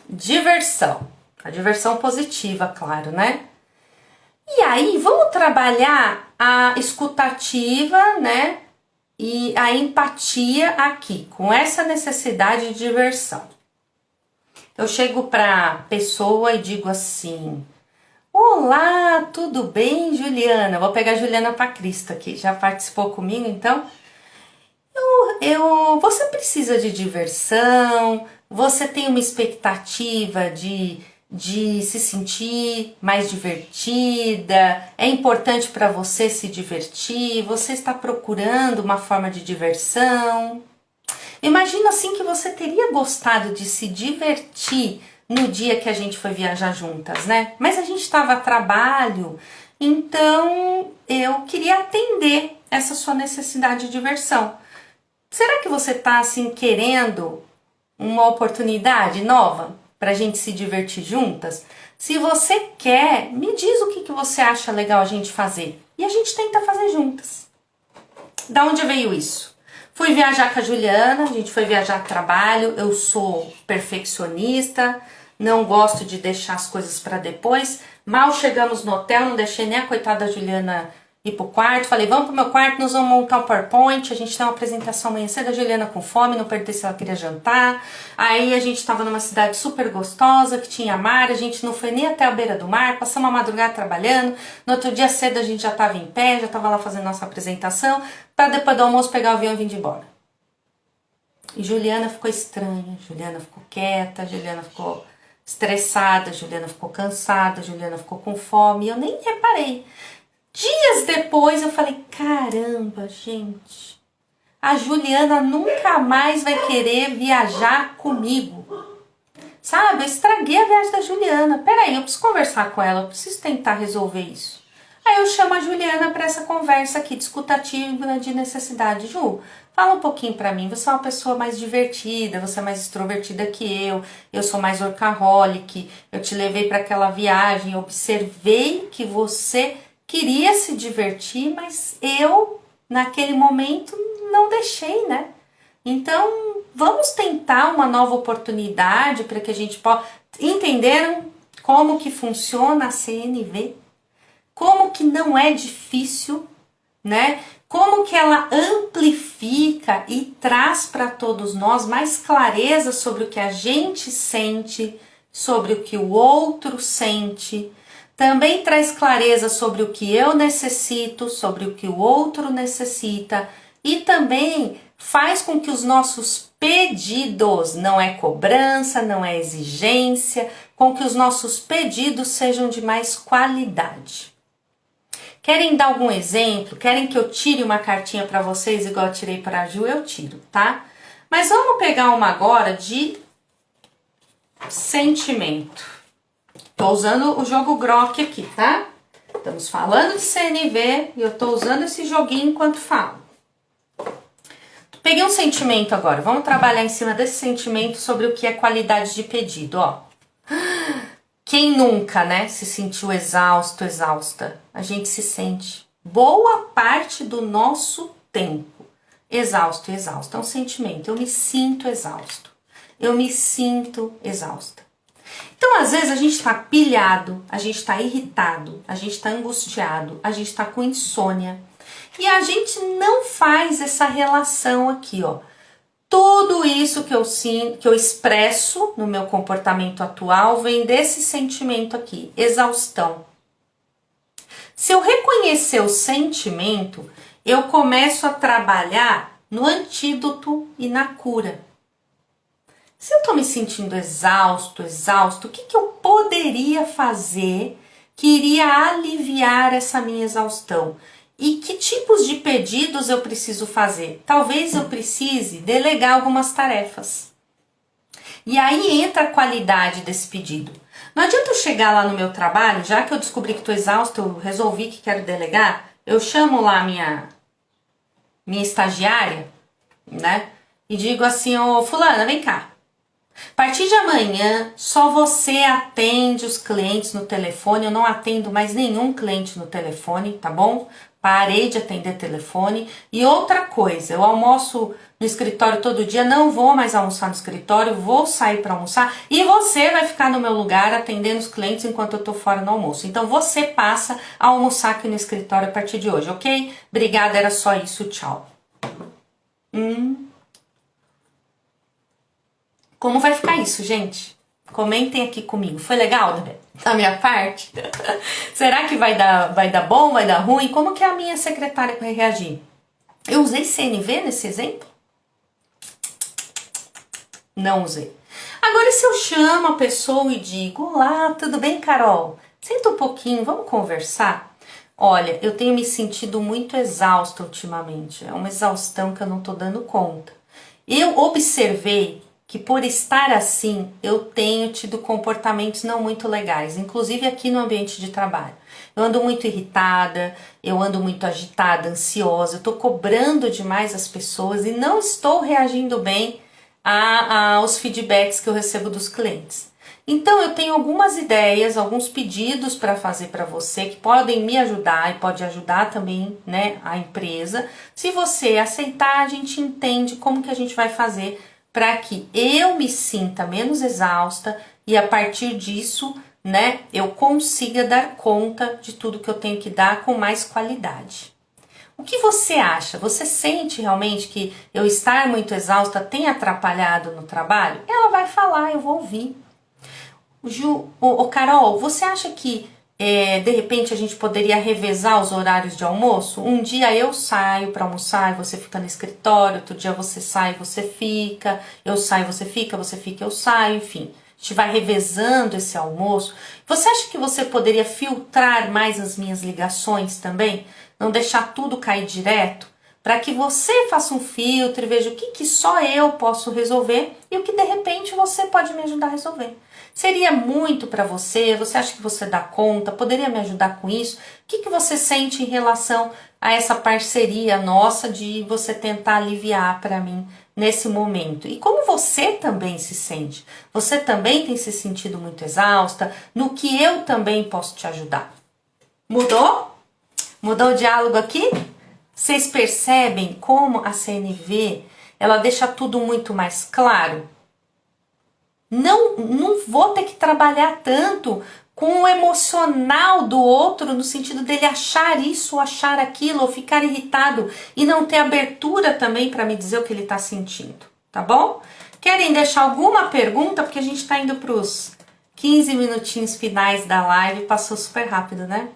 Diversão. A diversão positiva, claro, né? E aí, vamos trabalhar a escutativa, né? E a empatia aqui, com essa necessidade de diversão. Eu chego pra pessoa e digo assim: olá, tudo bem, Juliana? Vou pegar a Juliana para Cristo aqui, já participou comigo, então? Você precisa de diversão, você tem uma expectativa de se sentir mais divertida, é importante para você se divertir, você está procurando uma forma de diversão. Imagina assim que você teria gostado de se divertir no dia que a gente foi viajar juntas, né? Mas a gente estava a trabalho, então eu queria atender essa sua necessidade de diversão. Será que você está assim querendo uma oportunidade nova para a gente se divertir juntas? Se você quer, me diz o que você acha legal a gente fazer e a gente tenta fazer juntas. Da onde veio isso? Fui viajar com a Juliana, a gente foi viajar a trabalho, eu sou perfeccionista, não gosto de deixar as coisas para depois. Mal chegamos no hotel, não deixei nem a coitada da Juliana ir pro quarto. Falei, vamos pro meu quarto, nós vamos montar um PowerPoint. A gente tem uma apresentação amanhã cedo, a Juliana com fome, não perguntei se ela queria jantar. Aí a gente tava numa cidade super gostosa, que tinha mar, a gente não foi nem até a beira do mar, passamos a madrugada trabalhando. No outro dia cedo a gente já tava em pé, já tava lá fazendo nossa apresentação, para depois do almoço pegar o avião e vir embora. E Juliana ficou estranha, Juliana ficou quieta, Juliana ficou estressada, Juliana ficou cansada, Juliana ficou com fome, e eu nem reparei. Dias depois eu falei, caramba, gente, a Juliana nunca mais vai querer viajar comigo. Sabe, eu estraguei a viagem da Juliana. Peraí, eu preciso conversar com ela, eu preciso tentar resolver isso. Aí eu chamo a Juliana para essa conversa aqui, discutativa de necessidade. Ju, fala um pouquinho para mim, você é uma pessoa mais divertida, você é mais extrovertida que eu sou mais workaholic, eu te levei para aquela viagem, observei que você queria se divertir, mas eu, naquele momento, não deixei, né? Então, vamos tentar uma nova oportunidade para que a gente possa... Entenderam como que funciona a CNV? Como que não é difícil, né? Como que ela amplifica e traz para todos nós mais clareza sobre o que a gente sente, sobre o que o outro sente. Também traz clareza sobre o que eu necessito, sobre o que o outro necessita. E também faz com que os nossos pedidos, não é cobrança, não é exigência, com que os nossos pedidos sejam de mais qualidade. Querem dar algum exemplo? Querem que eu tire uma cartinha para vocês igual eu tirei para a Ju? Eu tiro, tá? Mas vamos pegar uma agora de sentimento. Tô usando o jogo Grok aqui, tá? Estamos falando de CNV e eu tô usando esse joguinho enquanto falo. Peguei um sentimento agora. Vamos trabalhar em cima desse sentimento sobre o que é qualidade de pedido, ó. Quem nunca, né, se sentiu exausto, exausta? A gente se sente boa parte do nosso tempo. Exausto, exausta. É um sentimento. Eu me sinto exausto. Eu me sinto exausta. Então, às vezes, a gente está pilhado, a gente está irritado, a gente está angustiado, a gente está com insônia. E a gente não faz essa relação aqui, ó. Tudo isso que eu sinto, que eu expresso no meu comportamento atual vem desse sentimento aqui, exaustão. Se eu reconhecer o sentimento, eu começo a trabalhar no antídoto e na cura. Se eu tô me sentindo exausto, o que eu poderia fazer que iria aliviar essa minha exaustão? E que tipos de pedidos eu preciso fazer? Talvez eu precise delegar algumas tarefas. E aí entra a qualidade desse pedido. Não adianta eu chegar lá no meu trabalho, já que eu descobri que estou exausto, eu resolvi que quero delegar, eu chamo lá a minha estagiária, né? E digo assim, ô fulana, vem cá. A partir de amanhã, só você atende os clientes no telefone, eu não atendo mais nenhum cliente no telefone, tá bom? Parei de atender telefone. E outra coisa, eu almoço no escritório todo dia, não vou mais almoçar no escritório, vou sair para almoçar e você vai ficar no meu lugar atendendo os clientes enquanto eu tô fora no almoço. Então você passa a almoçar aqui no escritório a partir de hoje, ok? Obrigada, era só isso, tchau. Como vai ficar isso, gente? Comentem aqui comigo. Foi legal, né? Da minha parte? Será que vai dar bom, vai dar ruim? Como que a minha secretária vai reagir? Eu usei CNV nesse exemplo? Não usei. Agora, se eu chamo a pessoa e digo, olá, tudo bem, Carol? Senta um pouquinho, vamos conversar? Olha, eu tenho me sentido muito exausta ultimamente. É uma exaustão que eu não tô dando conta. Eu observei que por estar assim, eu tenho tido comportamentos não muito legais, inclusive aqui no ambiente de trabalho. Eu ando muito irritada, eu ando muito agitada, ansiosa, eu tô cobrando demais as pessoas e não estou reagindo bem aos feedbacks que eu recebo dos clientes. Então eu tenho algumas ideias, alguns pedidos para fazer para você que podem me ajudar e pode ajudar também, né, a empresa. Se você aceitar, a gente entende como que a gente vai fazer para que eu me sinta menos exausta e a partir disso, né, eu consiga dar conta de tudo que eu tenho que dar com mais qualidade. O que você acha? Você sente realmente que eu estar muito exausta tem atrapalhado no trabalho? Ela vai falar, eu vou ouvir. Ju, Carol, você acha que de repente a gente poderia revezar os horários de almoço. Um dia eu saio para almoçar e você fica no escritório, outro dia você sai e você fica, eu saio, você fica, eu saio, enfim. A gente vai revezando esse almoço. Você acha que você poderia filtrar mais as minhas ligações também? Não deixar tudo cair direto? Para que você faça um filtro e veja o que só eu posso resolver e o que de repente você pode me ajudar a resolver. Seria muito para você? Você acha que você dá conta? Poderia me ajudar com isso? O que você sente em relação a essa parceria nossa de você tentar aliviar para mim nesse momento? E como você também se sente? Você também tem se sentido muito exausta? No que eu também posso te ajudar? Mudou? Mudou o diálogo aqui? Vocês percebem como a CNV ela deixa tudo muito mais claro? Não vou ter que trabalhar tanto com o emocional do outro, no sentido dele achar isso, ou achar aquilo, ou ficar irritado e não ter abertura também para me dizer o que ele está sentindo, tá bom? Querem deixar alguma pergunta? Porque a gente está indo para os 15 minutinhos finais da live, passou super rápido, né?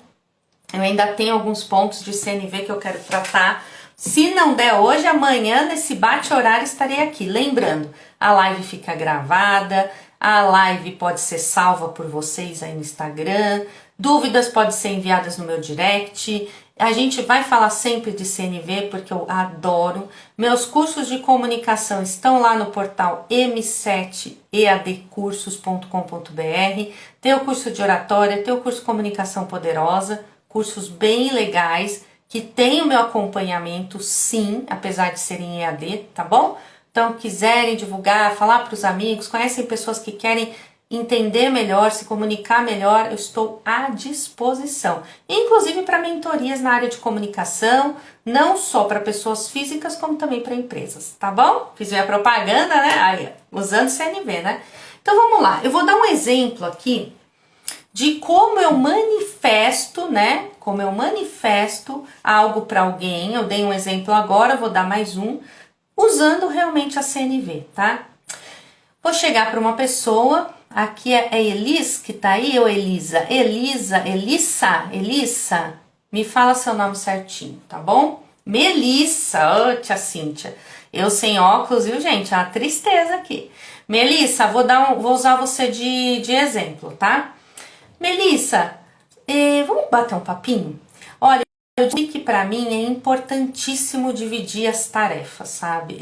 Eu ainda tenho alguns pontos de CNV que eu quero tratar. Se não der hoje, amanhã nesse bate-horário estarei aqui. Lembrando, a live fica gravada, a live pode ser salva por vocês aí no Instagram, dúvidas podem ser enviadas no meu direct. A gente vai falar sempre de CNV porque eu adoro. Meus cursos de comunicação estão lá no portal m7eadcursos.com.br. Tem o curso de oratória, tem o curso de comunicação poderosa, cursos bem legais, que tem o meu acompanhamento, sim, apesar de serem EAD, tá bom? Então, quiserem divulgar, falar para os amigos, conhecem pessoas que querem entender melhor, se comunicar melhor, eu estou à disposição. Inclusive para mentorias na área de comunicação, não só para pessoas físicas, como também para empresas, tá bom? Fiz minha propaganda, né? Aí, usando CNV, né? Então, vamos lá. Eu vou dar um exemplo aqui de como eu manifesto, né? Como eu manifesto algo para alguém. Eu dei um exemplo agora, vou dar mais um, usando realmente a CNV, tá? Vou chegar para uma pessoa, aqui é Elis que tá aí, ou Elisa? Elissa, me fala seu nome certinho, tá bom? Melissa, ô tia Cíntia, eu sem óculos, viu gente? É uma tristeza aqui. Melissa, vou usar você de exemplo, tá? Melissa, vamos bater um papinho? Olha, eu digo que para mim é importantíssimo dividir as tarefas, sabe?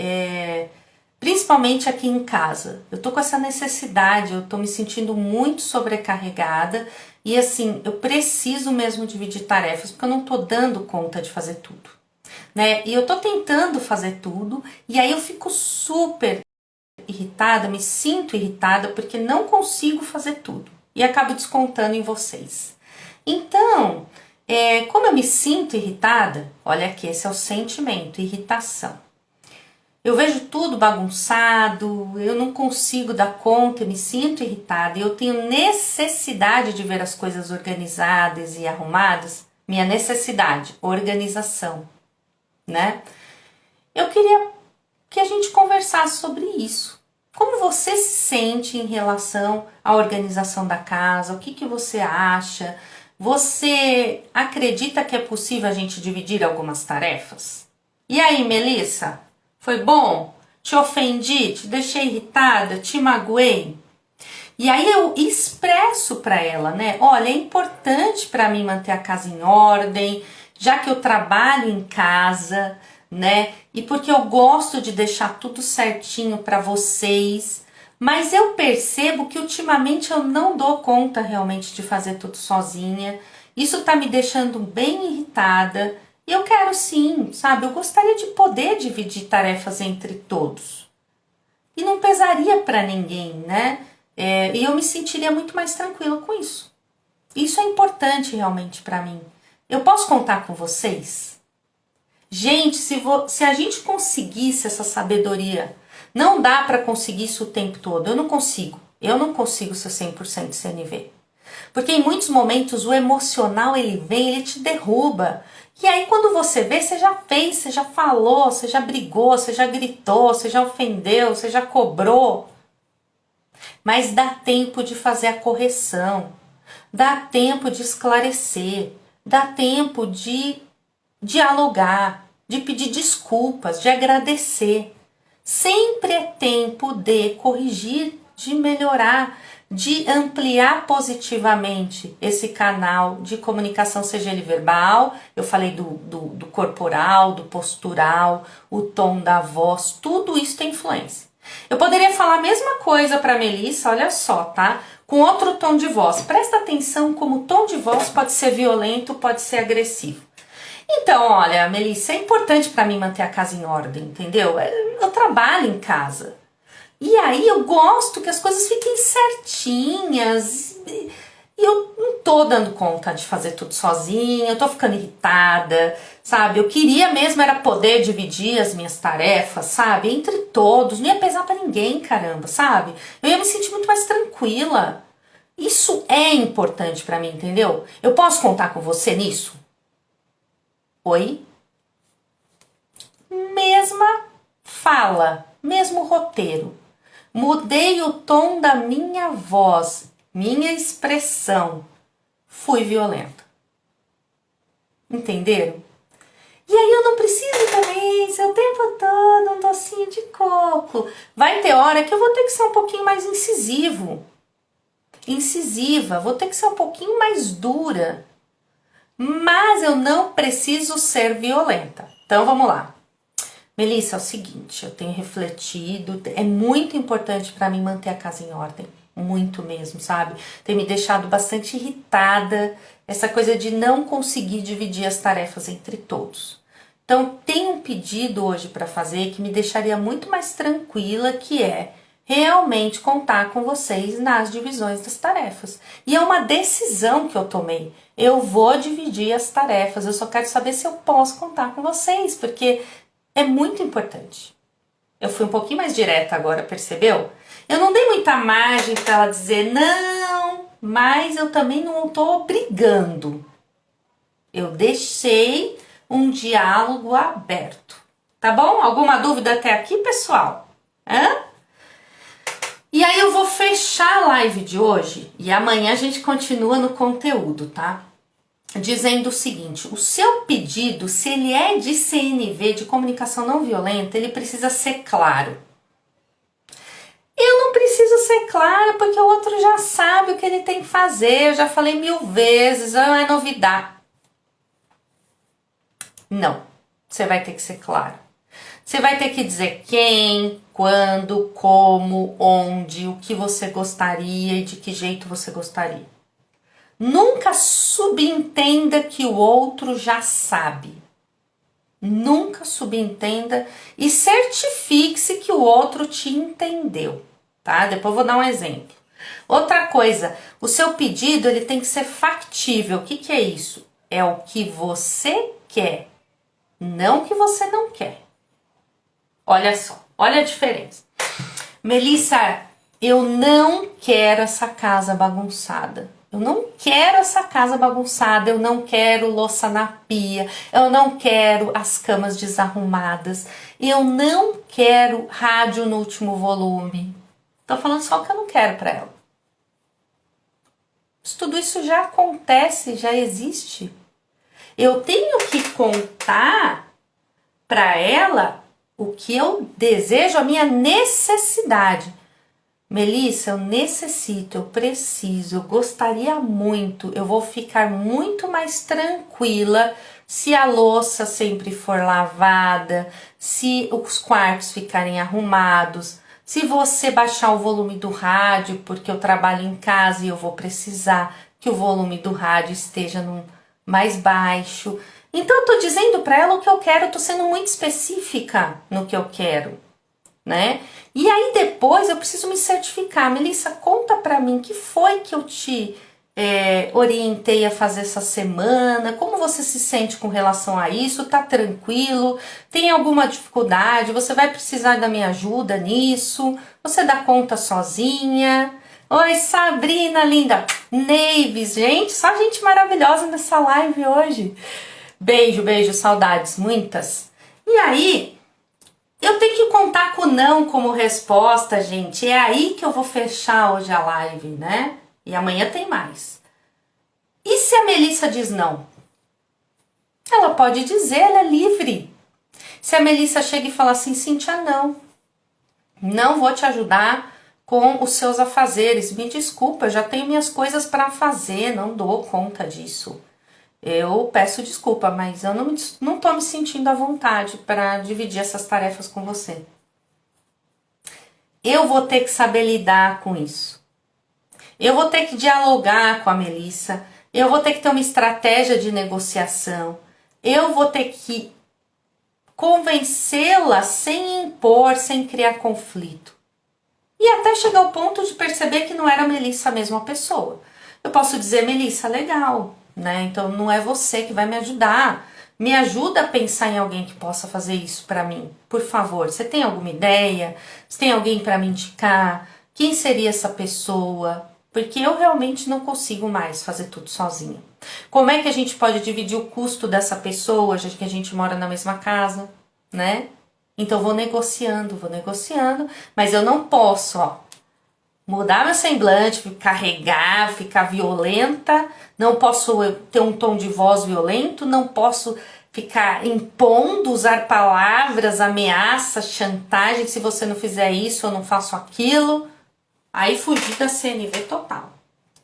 Principalmente aqui em casa. Eu tô com essa necessidade, eu tô me sentindo muito sobrecarregada e assim, eu preciso mesmo dividir tarefas porque eu não tô dando conta de fazer tudo, né? E eu tô tentando fazer tudo e aí eu fico super irritada, me sinto irritada porque não consigo fazer tudo. E acabo descontando em vocês. Então, como eu me sinto irritada, olha aqui, esse é o sentimento, irritação. Eu vejo tudo bagunçado, eu não consigo dar conta, eu me sinto irritada, eu tenho necessidade de ver as coisas organizadas e arrumadas. Minha necessidade, organização, né? Eu queria que a gente conversasse sobre isso. Como você se sente em relação à organização da casa? O que você acha? Você acredita que é possível a gente dividir algumas tarefas? E aí, Melissa? Foi bom? Te ofendi? Te deixei irritada? Te magoei? E aí eu expresso para ela, né? Olha, é importante para mim manter a casa em ordem, já que eu trabalho em casa, né? E porque eu gosto de deixar tudo certinho para vocês, mas eu percebo que ultimamente eu não dou conta realmente de fazer tudo sozinha. Isso tá me deixando bem irritada e eu quero sim, sabe? Eu gostaria de poder dividir tarefas entre todos. E não pesaria para ninguém, né? E eu me sentiria muito mais tranquila com isso. Isso é importante realmente para mim. Eu posso contar com vocês? Gente, se a gente conseguisse essa sabedoria, não dá para conseguir isso o tempo todo. Eu não consigo ser 100% CNV. Porque em muitos momentos o emocional ele vem, ele te derruba. E aí quando você vê, você já fez, você já falou, você já brigou, você já gritou, você já ofendeu, você já cobrou. Mas dá tempo de fazer a correção. dá tempo de esclarecer, dá tempo de dialogar, de pedir desculpas, de agradecer. Sempre é tempo de corrigir, de melhorar, de ampliar positivamente esse canal de comunicação, seja ele verbal, eu falei do corporal, do postural, o tom da voz, tudo isso tem influência. Eu poderia falar a mesma coisa para Melissa, olha só, tá? Com outro tom de voz. Presta atenção como o tom de voz pode ser violento, pode ser agressivo. Então, olha, Melissa, é importante para mim manter a casa em ordem, entendeu? Eu trabalho em casa. E aí eu gosto que as coisas fiquem certinhas. E eu não tô dando conta de fazer tudo sozinha, eu tô ficando irritada, sabe? Eu queria mesmo era poder dividir as minhas tarefas, sabe? Entre todos, não ia pesar pra ninguém, caramba, sabe? Eu ia me sentir muito mais tranquila. Isso é importante pra mim, entendeu? Eu posso contar com você nisso? Oi? Mesma fala, mesmo roteiro. Mudei o tom da minha voz, minha expressão. Fui violenta. Entenderam? E aí eu não preciso também ser o tempo todo um docinho de coco. Vai ter hora que eu vou ter que ser um pouquinho mais incisiva, vou ter que ser um pouquinho mais dura. Mas eu não preciso ser violenta. Então vamos lá. Melissa, é o seguinte, eu tenho refletido, é muito importante para mim manter a casa em ordem, muito mesmo, sabe? Tem me deixado bastante irritada, essa coisa de não conseguir dividir as tarefas entre todos. Então, tem um pedido hoje para fazer que me deixaria muito mais tranquila, que é realmente contar com vocês nas divisões das tarefas. E é uma decisão que eu tomei. Eu vou dividir as tarefas, eu só quero saber se eu posso contar com vocês, porque é muito importante. Eu fui um pouquinho mais direta agora, percebeu? Eu não dei muita margem para ela dizer não, mas eu também não estou obrigando. Eu deixei um diálogo aberto. Tá bom? Alguma dúvida até aqui, pessoal? Hã? E aí eu vou fechar a live de hoje e amanhã a gente continua no conteúdo, tá? Dizendo o seguinte, o seu pedido, se ele é de CNV, de comunicação não violenta, ele precisa ser claro. Eu não preciso ser clara porque o outro já sabe o que ele tem que fazer, eu já falei 1000 vezes, não é novidade. Não, você vai ter que ser claro. Você vai ter que dizer quem, quando, como, onde, o que você gostaria e de que jeito você gostaria. Nunca subentenda que o outro já sabe. Nunca subentenda e certifique-se que o outro te entendeu, tá? Depois eu vou dar um exemplo. Outra coisa, o seu pedido ele tem que ser factível. O que que é isso? É o que você quer, não o que você não quer. Olha só, olha a diferença. Melissa, eu não quero essa casa bagunçada. Eu não quero essa casa bagunçada, eu não quero louça na pia, eu não quero as camas desarrumadas, eu não quero rádio no último volume. Tô falando só o que eu não quero para ela. Tudo isso já acontece, já existe. Eu tenho que contar para ela o que eu desejo, a minha necessidade. Melissa, eu necessito, eu preciso, eu gostaria muito, eu vou ficar muito mais tranquila se a louça sempre for lavada, se os quartos ficarem arrumados, se você baixar o volume do rádio, porque eu trabalho em casa e eu vou precisar que o volume do rádio esteja mais baixo. Então eu tô dizendo para ela o que eu quero, eu tô sendo muito específica no que eu quero, né? E aí depois eu preciso me certificar. Melissa, conta pra mim que foi que eu te orientei a fazer essa semana, como você se sente com relação a isso, tá tranquilo, tem alguma dificuldade, você vai precisar da minha ajuda nisso, você dá conta sozinha? Oi, Sabrina, linda, Neives, gente, só gente maravilhosa nessa live hoje. Beijo, beijo, saudades, muitas. E aí, eu tenho que contar com o não como resposta, gente. É aí que eu vou fechar hoje a live, né? E amanhã tem mais. E se a Melissa diz não? Ela pode dizer, ela é livre. Se a Melissa chega e fala assim, Cíntia, não vou te ajudar com os seus afazeres, me desculpa, já tenho minhas coisas para fazer, não dou conta disso. Eu peço desculpa, mas eu não tô me sentindo à vontade para dividir essas tarefas com você. Eu vou ter que saber lidar com isso. Eu vou ter que dialogar com a Melissa, eu vou ter que ter uma estratégia de negociação, eu vou ter que convencê-la sem impor, sem criar conflito. E até chegar ao ponto de perceber que não era a Melissa a mesma pessoa. Eu posso dizer, Melissa, legal, né? Então não é você que vai me ajudar. Me ajuda a pensar em alguém que possa fazer isso para mim. Por favor, você tem alguma ideia? Você tem alguém para me indicar? Quem seria essa pessoa? Porque eu realmente não consigo mais fazer tudo sozinha. Como é que a gente pode dividir o custo dessa pessoa, já que a gente mora na mesma casa, né? Então vou negociando, mas eu não posso, mudar meu semblante, carregar, ficar violenta, não posso ter um tom de voz violento, não posso ficar impondo, usar palavras, ameaças, chantagem, se você não fizer isso eu não faço aquilo. Aí fugir da CNV total.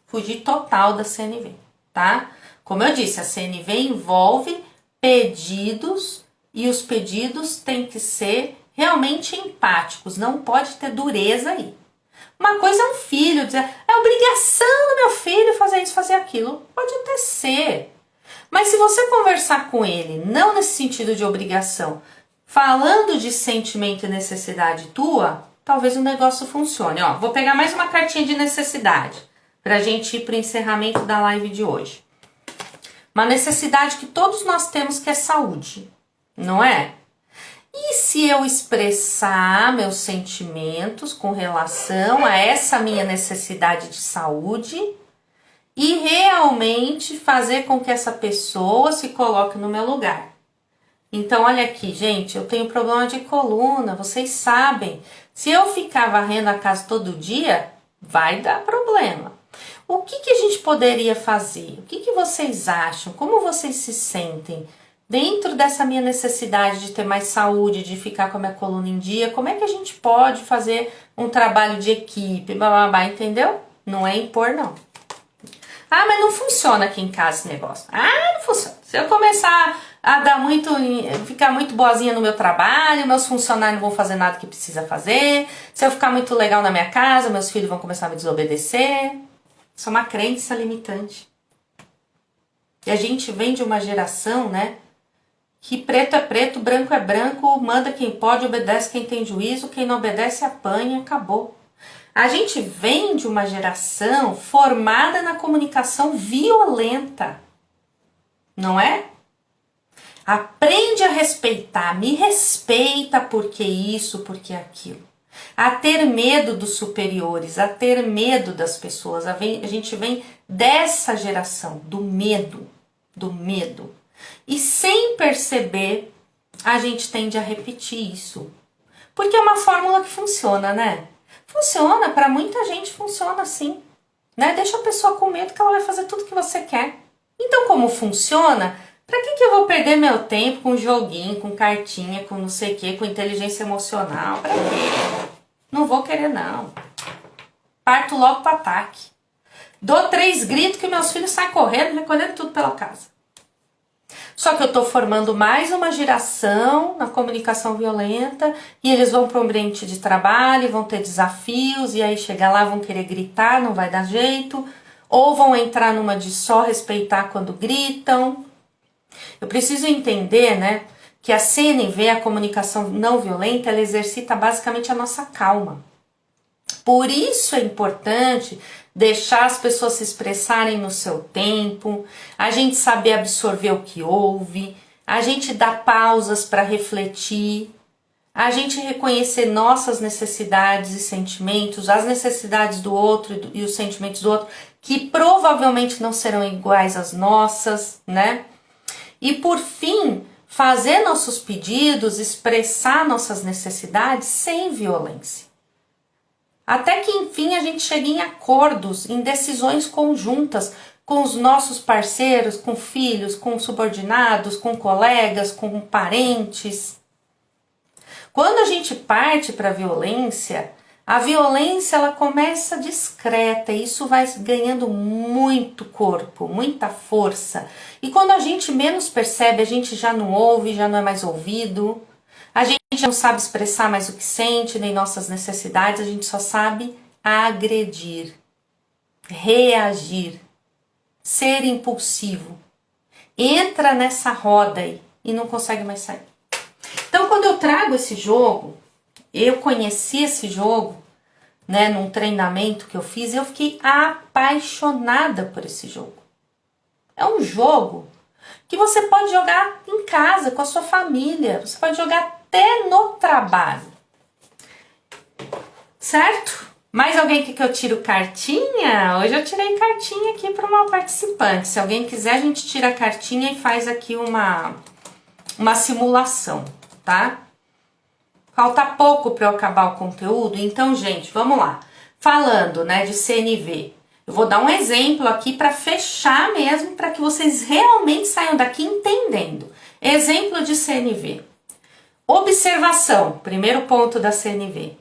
Fugir total da CNV, tá? Como eu disse, a CNV envolve pedidos e os pedidos têm que ser realmente empáticos, não pode ter dureza aí. Uma coisa é um filho dizer, é obrigação do meu filho fazer isso, fazer aquilo. Pode até ser. Mas se você conversar com ele, não nesse sentido de obrigação, falando de sentimento e necessidade tua, talvez o negócio funcione. Vou pegar mais uma cartinha de necessidade para a gente ir para o encerramento da live de hoje. Uma necessidade que todos nós temos, que é saúde, não é? E se eu expressar meus sentimentos com relação a essa minha necessidade de saúde e realmente fazer com que essa pessoa se coloque no meu lugar? Então, olha aqui, gente, eu tenho problema de coluna, vocês sabem. Se eu ficar varrendo a casa todo dia, vai dar problema. O que a gente poderia fazer? O que vocês acham? Como vocês se sentem? Dentro dessa minha necessidade de ter mais saúde, de ficar com a minha coluna em dia, como é que a gente pode fazer um trabalho de equipe, blá, entendeu? Não é impor, não. Ah, mas não funciona aqui em casa esse negócio. Ah, não funciona. Se eu começar a ficar muito boazinha no meu trabalho, meus funcionários não vão fazer nada que precisa fazer. Se eu ficar muito legal na minha casa, meus filhos vão começar a me desobedecer. Isso é uma crença limitante. E a gente vem de uma geração, né? Que preto é preto, branco é branco, manda quem pode, obedece quem tem juízo, quem não obedece apanha, acabou. A gente vem de uma geração formada na comunicação violenta, não é? Aprende a respeitar, me respeita porque isso, porque aquilo. A ter medo dos superiores, a ter medo das pessoas. A gente vem dessa geração, do medo. E sem perceber, a gente tende a repetir isso. Porque é uma fórmula que funciona, né? Funciona, para muita gente funciona assim. Né? Deixa a pessoa com medo que ela vai fazer tudo que você quer. Então, como funciona, para que eu vou perder meu tempo com joguinho, com cartinha, com não sei o que, com inteligência emocional? Para quê? Não vou querer, não. Parto logo para ataque. Dou 3 gritos que meus filhos saem correndo, recolhendo tudo pela casa. Só que eu estou formando mais uma geração na comunicação violenta e eles vão para o ambiente de trabalho, vão ter desafios e aí chegar lá vão querer gritar, não vai dar jeito, ou vão entrar numa de só respeitar quando gritam. Eu preciso entender, né, que a CNV, a comunicação não violenta, ela exercita basicamente a nossa calma. Por isso é importante deixar as pessoas se expressarem no seu tempo, a gente saber absorver o que ouve, a gente dar pausas para refletir, a gente reconhecer nossas necessidades e sentimentos, as necessidades do outro e os sentimentos do outro, que provavelmente não serão iguais às nossas, né? E por fim, fazer nossos pedidos, expressar nossas necessidades sem violência. Até que enfim a gente chegue em acordos, em decisões conjuntas, com os nossos parceiros, com filhos, com subordinados, com colegas, com parentes. Quando a gente parte para a violência ela começa discreta e isso vai ganhando muito corpo, muita força. E quando a gente menos percebe, a gente já não ouve, já não é mais ouvido, a gente já não sabe expressar mais o que sente, nem nossas necessidades, a gente só sabe agredir, reagir, ser impulsivo. Entra nessa roda aí e não consegue mais sair. Então, quando eu trago esse jogo, eu conheci esse jogo, né, num treinamento que eu fiz, eu fiquei apaixonada por esse jogo. É um jogo que você pode jogar em casa, com a sua família, você pode jogar até no trabalho. Certo? Mais alguém que eu tiro cartinha? Hoje eu tirei cartinha aqui para uma participante. Se alguém quiser, a gente tira a cartinha e faz aqui uma simulação, tá? Falta pouco para eu acabar o conteúdo, então, gente, vamos lá. Falando, né, de CNV, eu vou dar um exemplo aqui para fechar mesmo, para que vocês realmente saiam daqui entendendo. Exemplo de CNV. Observação, primeiro ponto da CNV.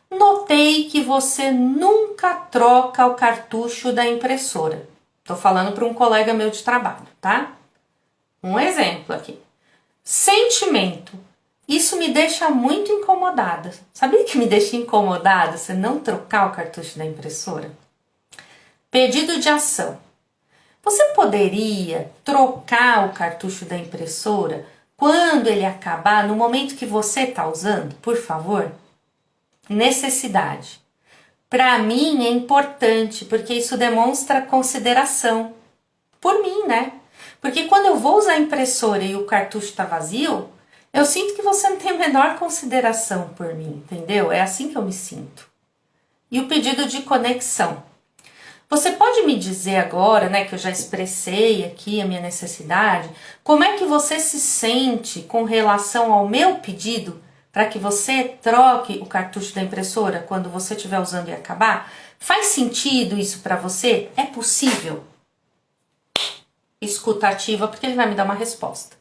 Notei que você nunca troca o cartucho da impressora. Tô falando para um colega meu de trabalho, tá? Um exemplo aqui. Sentimento. Isso me deixa muito incomodada. Sabia que me deixa incomodada você não trocar o cartucho da impressora? Pedido de ação. Você poderia trocar o cartucho da impressora quando ele acabar, no momento que você está usando, por favor? Necessidade. Para mim é importante, porque isso demonstra consideração. Por mim, né? Porque quando eu vou usar a impressora e o cartucho está vazio, eu sinto que você não tem a menor consideração por mim, entendeu? É assim que eu me sinto. E o pedido de conexão. Você pode me dizer agora, né, que eu já expressei aqui a minha necessidade, como é que você se sente com relação ao meu pedido para que você troque o cartucho da impressora quando você estiver usando e acabar? Faz sentido isso para você? É possível? Escuta ativa, porque ele vai me dar uma resposta.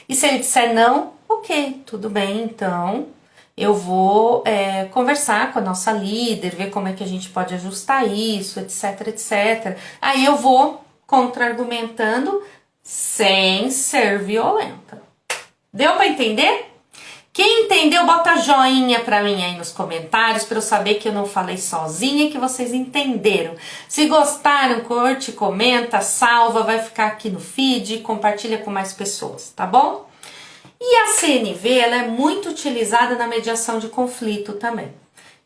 E se ele disser não, ok, tudo bem, então eu vou conversar com a nossa líder, ver como é que a gente pode ajustar isso, etc, etc. Aí eu vou contra-argumentando sem ser violenta. Deu para entender? Quem entendeu, bota joinha pra mim aí nos comentários, pra eu saber que eu não falei sozinha e que vocês entenderam. Se gostaram, curte, comenta, salva, vai ficar aqui no feed, compartilha com mais pessoas, tá bom? E a CNV, ela é muito utilizada na mediação de conflito também.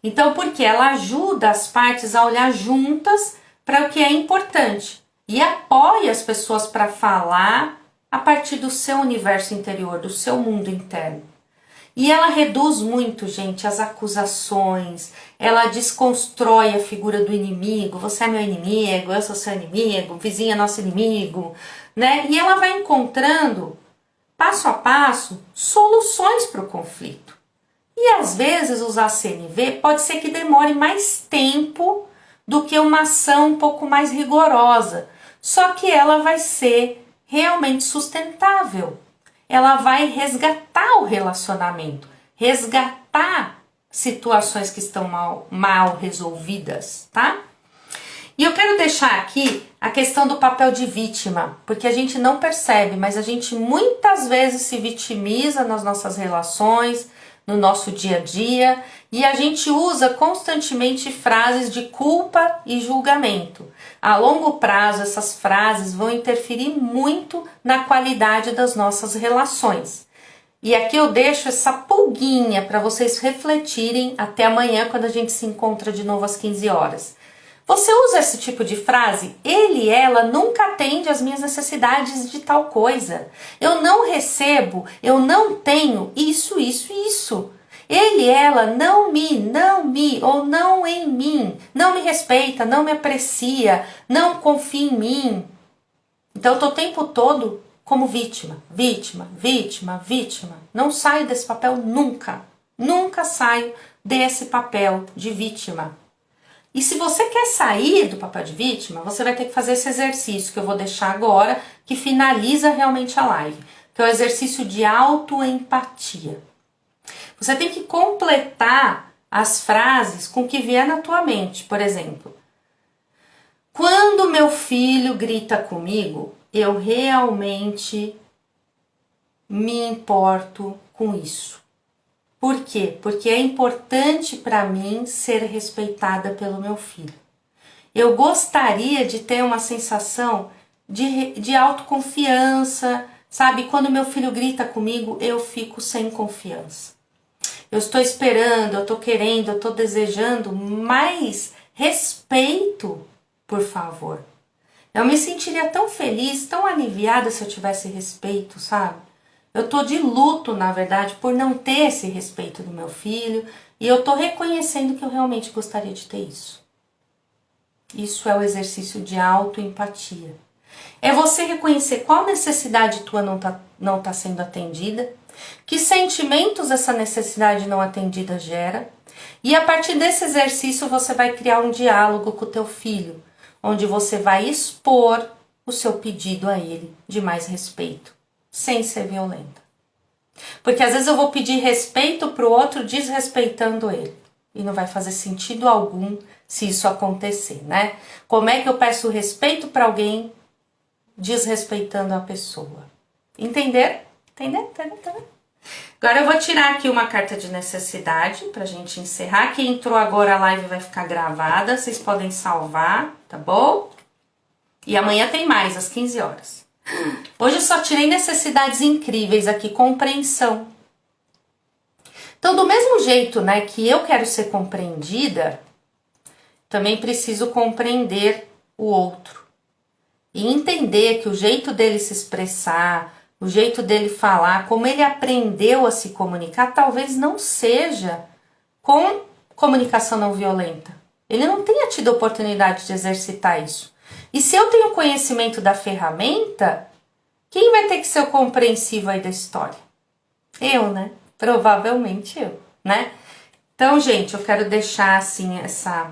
Então, porque ela ajuda as partes a olhar juntas para o que é importante e apoia as pessoas para falar a partir do seu universo interior, do seu mundo interno. E ela reduz muito, gente, as acusações, ela desconstrói a figura do inimigo, você é meu inimigo, eu sou seu inimigo, o vizinho é nosso inimigo, né? E ela vai encontrando, passo a passo, soluções para o conflito. E às vezes usar CNV pode ser que demore mais tempo do que uma ação um pouco mais rigorosa, só que ela vai ser realmente sustentável. Ela vai resgatar o relacionamento, resgatar situações que estão mal resolvidas, tá? E eu quero deixar aqui a questão do papel de vítima, porque a gente não percebe, mas a gente muitas vezes se vitimiza nas nossas relações, no nosso dia a dia, e a gente usa constantemente frases de culpa e julgamento. A longo prazo, essas frases vão interferir muito na qualidade das nossas relações. E aqui eu deixo essa pulguinha para vocês refletirem até amanhã, quando a gente se encontra de novo às 15 horas. Você usa esse tipo de frase? Ele, ela nunca atende às minhas necessidades de tal coisa. Eu não recebo, eu não tenho isso, isso e isso. Ele, ela não me, ou não em mim, não me respeita, não me aprecia, não confia em mim. Então eu tô o tempo todo como vítima, vítima, vítima, vítima. Não saio desse papel nunca, nunca saio desse papel de vítima. E se você quer sair do papel de vítima, você vai ter que fazer esse exercício que eu vou deixar agora, que finaliza realmente a live, que é o exercício de autoempatia. Você tem que completar as frases com o que vier na tua mente. Por exemplo, quando meu filho grita comigo, eu realmente me importo com isso. Por quê? Porque é importante para mim ser respeitada pelo meu filho. Eu gostaria de ter uma sensação de autoconfiança, sabe? Quando meu filho grita comigo, eu fico sem confiança. Eu estou esperando, eu estou querendo, eu estou desejando mais respeito, por favor. Eu me sentiria tão feliz, tão aliviada se eu tivesse respeito, sabe? Eu tô de luto, na verdade, por não ter esse respeito do meu filho, e eu tô reconhecendo que eu realmente gostaria de ter isso. Isso é o exercício de autoempatia. É você reconhecer qual necessidade tua não tá sendo atendida, que sentimentos essa necessidade não atendida gera, e a partir desse exercício você vai criar um diálogo com o teu filho, onde você vai expor o seu pedido a ele de mais respeito, sem ser violenta. Porque às vezes eu vou pedir respeito para o outro desrespeitando ele. E não vai fazer sentido algum se isso acontecer, né? Como é que eu peço respeito para alguém desrespeitando a pessoa? Entender? Entender? Agora eu vou tirar aqui uma carta de necessidade pra gente encerrar. Quem entrou agora, a live vai ficar gravada. Vocês podem salvar, tá bom? E amanhã tem mais, às 15 horas. Hoje eu só tirei necessidades incríveis aqui, compreensão. Então, do mesmo jeito, né, que eu quero ser compreendida, também preciso compreender o outro. E entender que o jeito dele se expressar, o jeito dele falar, como ele aprendeu a se comunicar, talvez não seja com comunicação não violenta. Ele não tenha tido a oportunidade de exercitar isso. E se eu tenho conhecimento da ferramenta, quem vai ter que ser o compreensivo aí da história? Eu, né? Provavelmente eu, né? Então, gente, eu quero deixar assim essa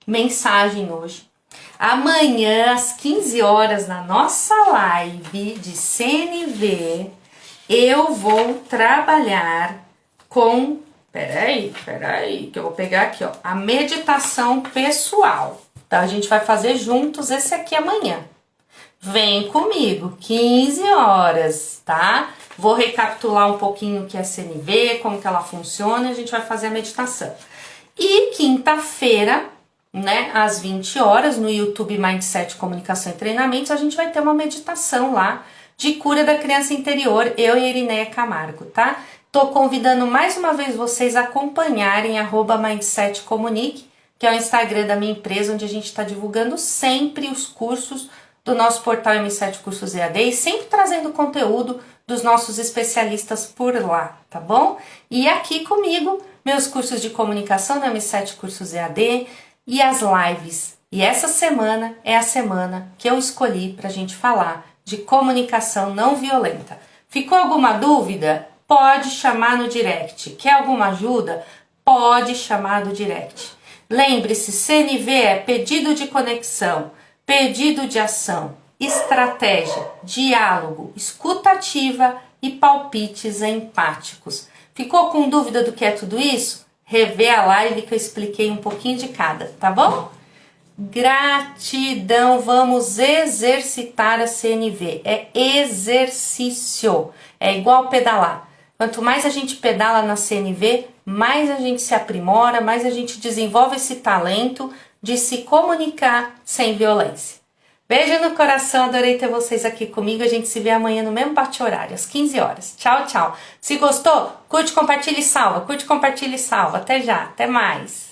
mensagem hoje. Amanhã, às 15 horas, na nossa live de CNV, eu vou trabalhar com... Peraí, que eu vou pegar aqui, ó. A meditação pessoal. Então, a gente vai fazer juntos esse aqui amanhã. Vem comigo, 15 horas, tá? Vou recapitular um pouquinho o que é CNV, como que ela funciona, e a gente vai fazer a meditação. E quinta-feira, né, às 20 horas, no YouTube Mindset Comunicação e Treinamentos, a gente vai ter uma meditação lá de cura da criança interior, eu e a Irineia Camargo, tá? Tô convidando mais uma vez vocês a acompanharem @mindsetcomunique, que é o Instagram da minha empresa, onde a gente está divulgando sempre os cursos do nosso portal M7 Cursos EAD e sempre trazendo conteúdo dos nossos especialistas por lá, tá bom? E aqui comigo, meus cursos de comunicação da M7 Cursos EAD e as lives. E essa semana é a semana que eu escolhi para a gente falar de comunicação não violenta. Ficou alguma dúvida? Pode chamar no direct. Quer alguma ajuda? Pode chamar no direct. Lembre-se, CNV é pedido de conexão, pedido de ação, estratégia, diálogo, escuta ativa e palpites empáticos. Ficou com dúvida do que é tudo isso? Revê a live que eu expliquei um pouquinho de cada, tá bom? Gratidão, vamos exercitar a CNV. É exercício, é igual pedalar. Quanto mais a gente pedala na CNV, mais a gente se aprimora, mais a gente desenvolve esse talento de se comunicar sem violência. Beijo no coração, adorei ter vocês aqui comigo. A gente se vê amanhã no mesmo bate-horário, às 15 horas. Tchau, tchau. Se gostou, curte, compartilha e salva. Curte, compartilha e salva. Até já, até mais.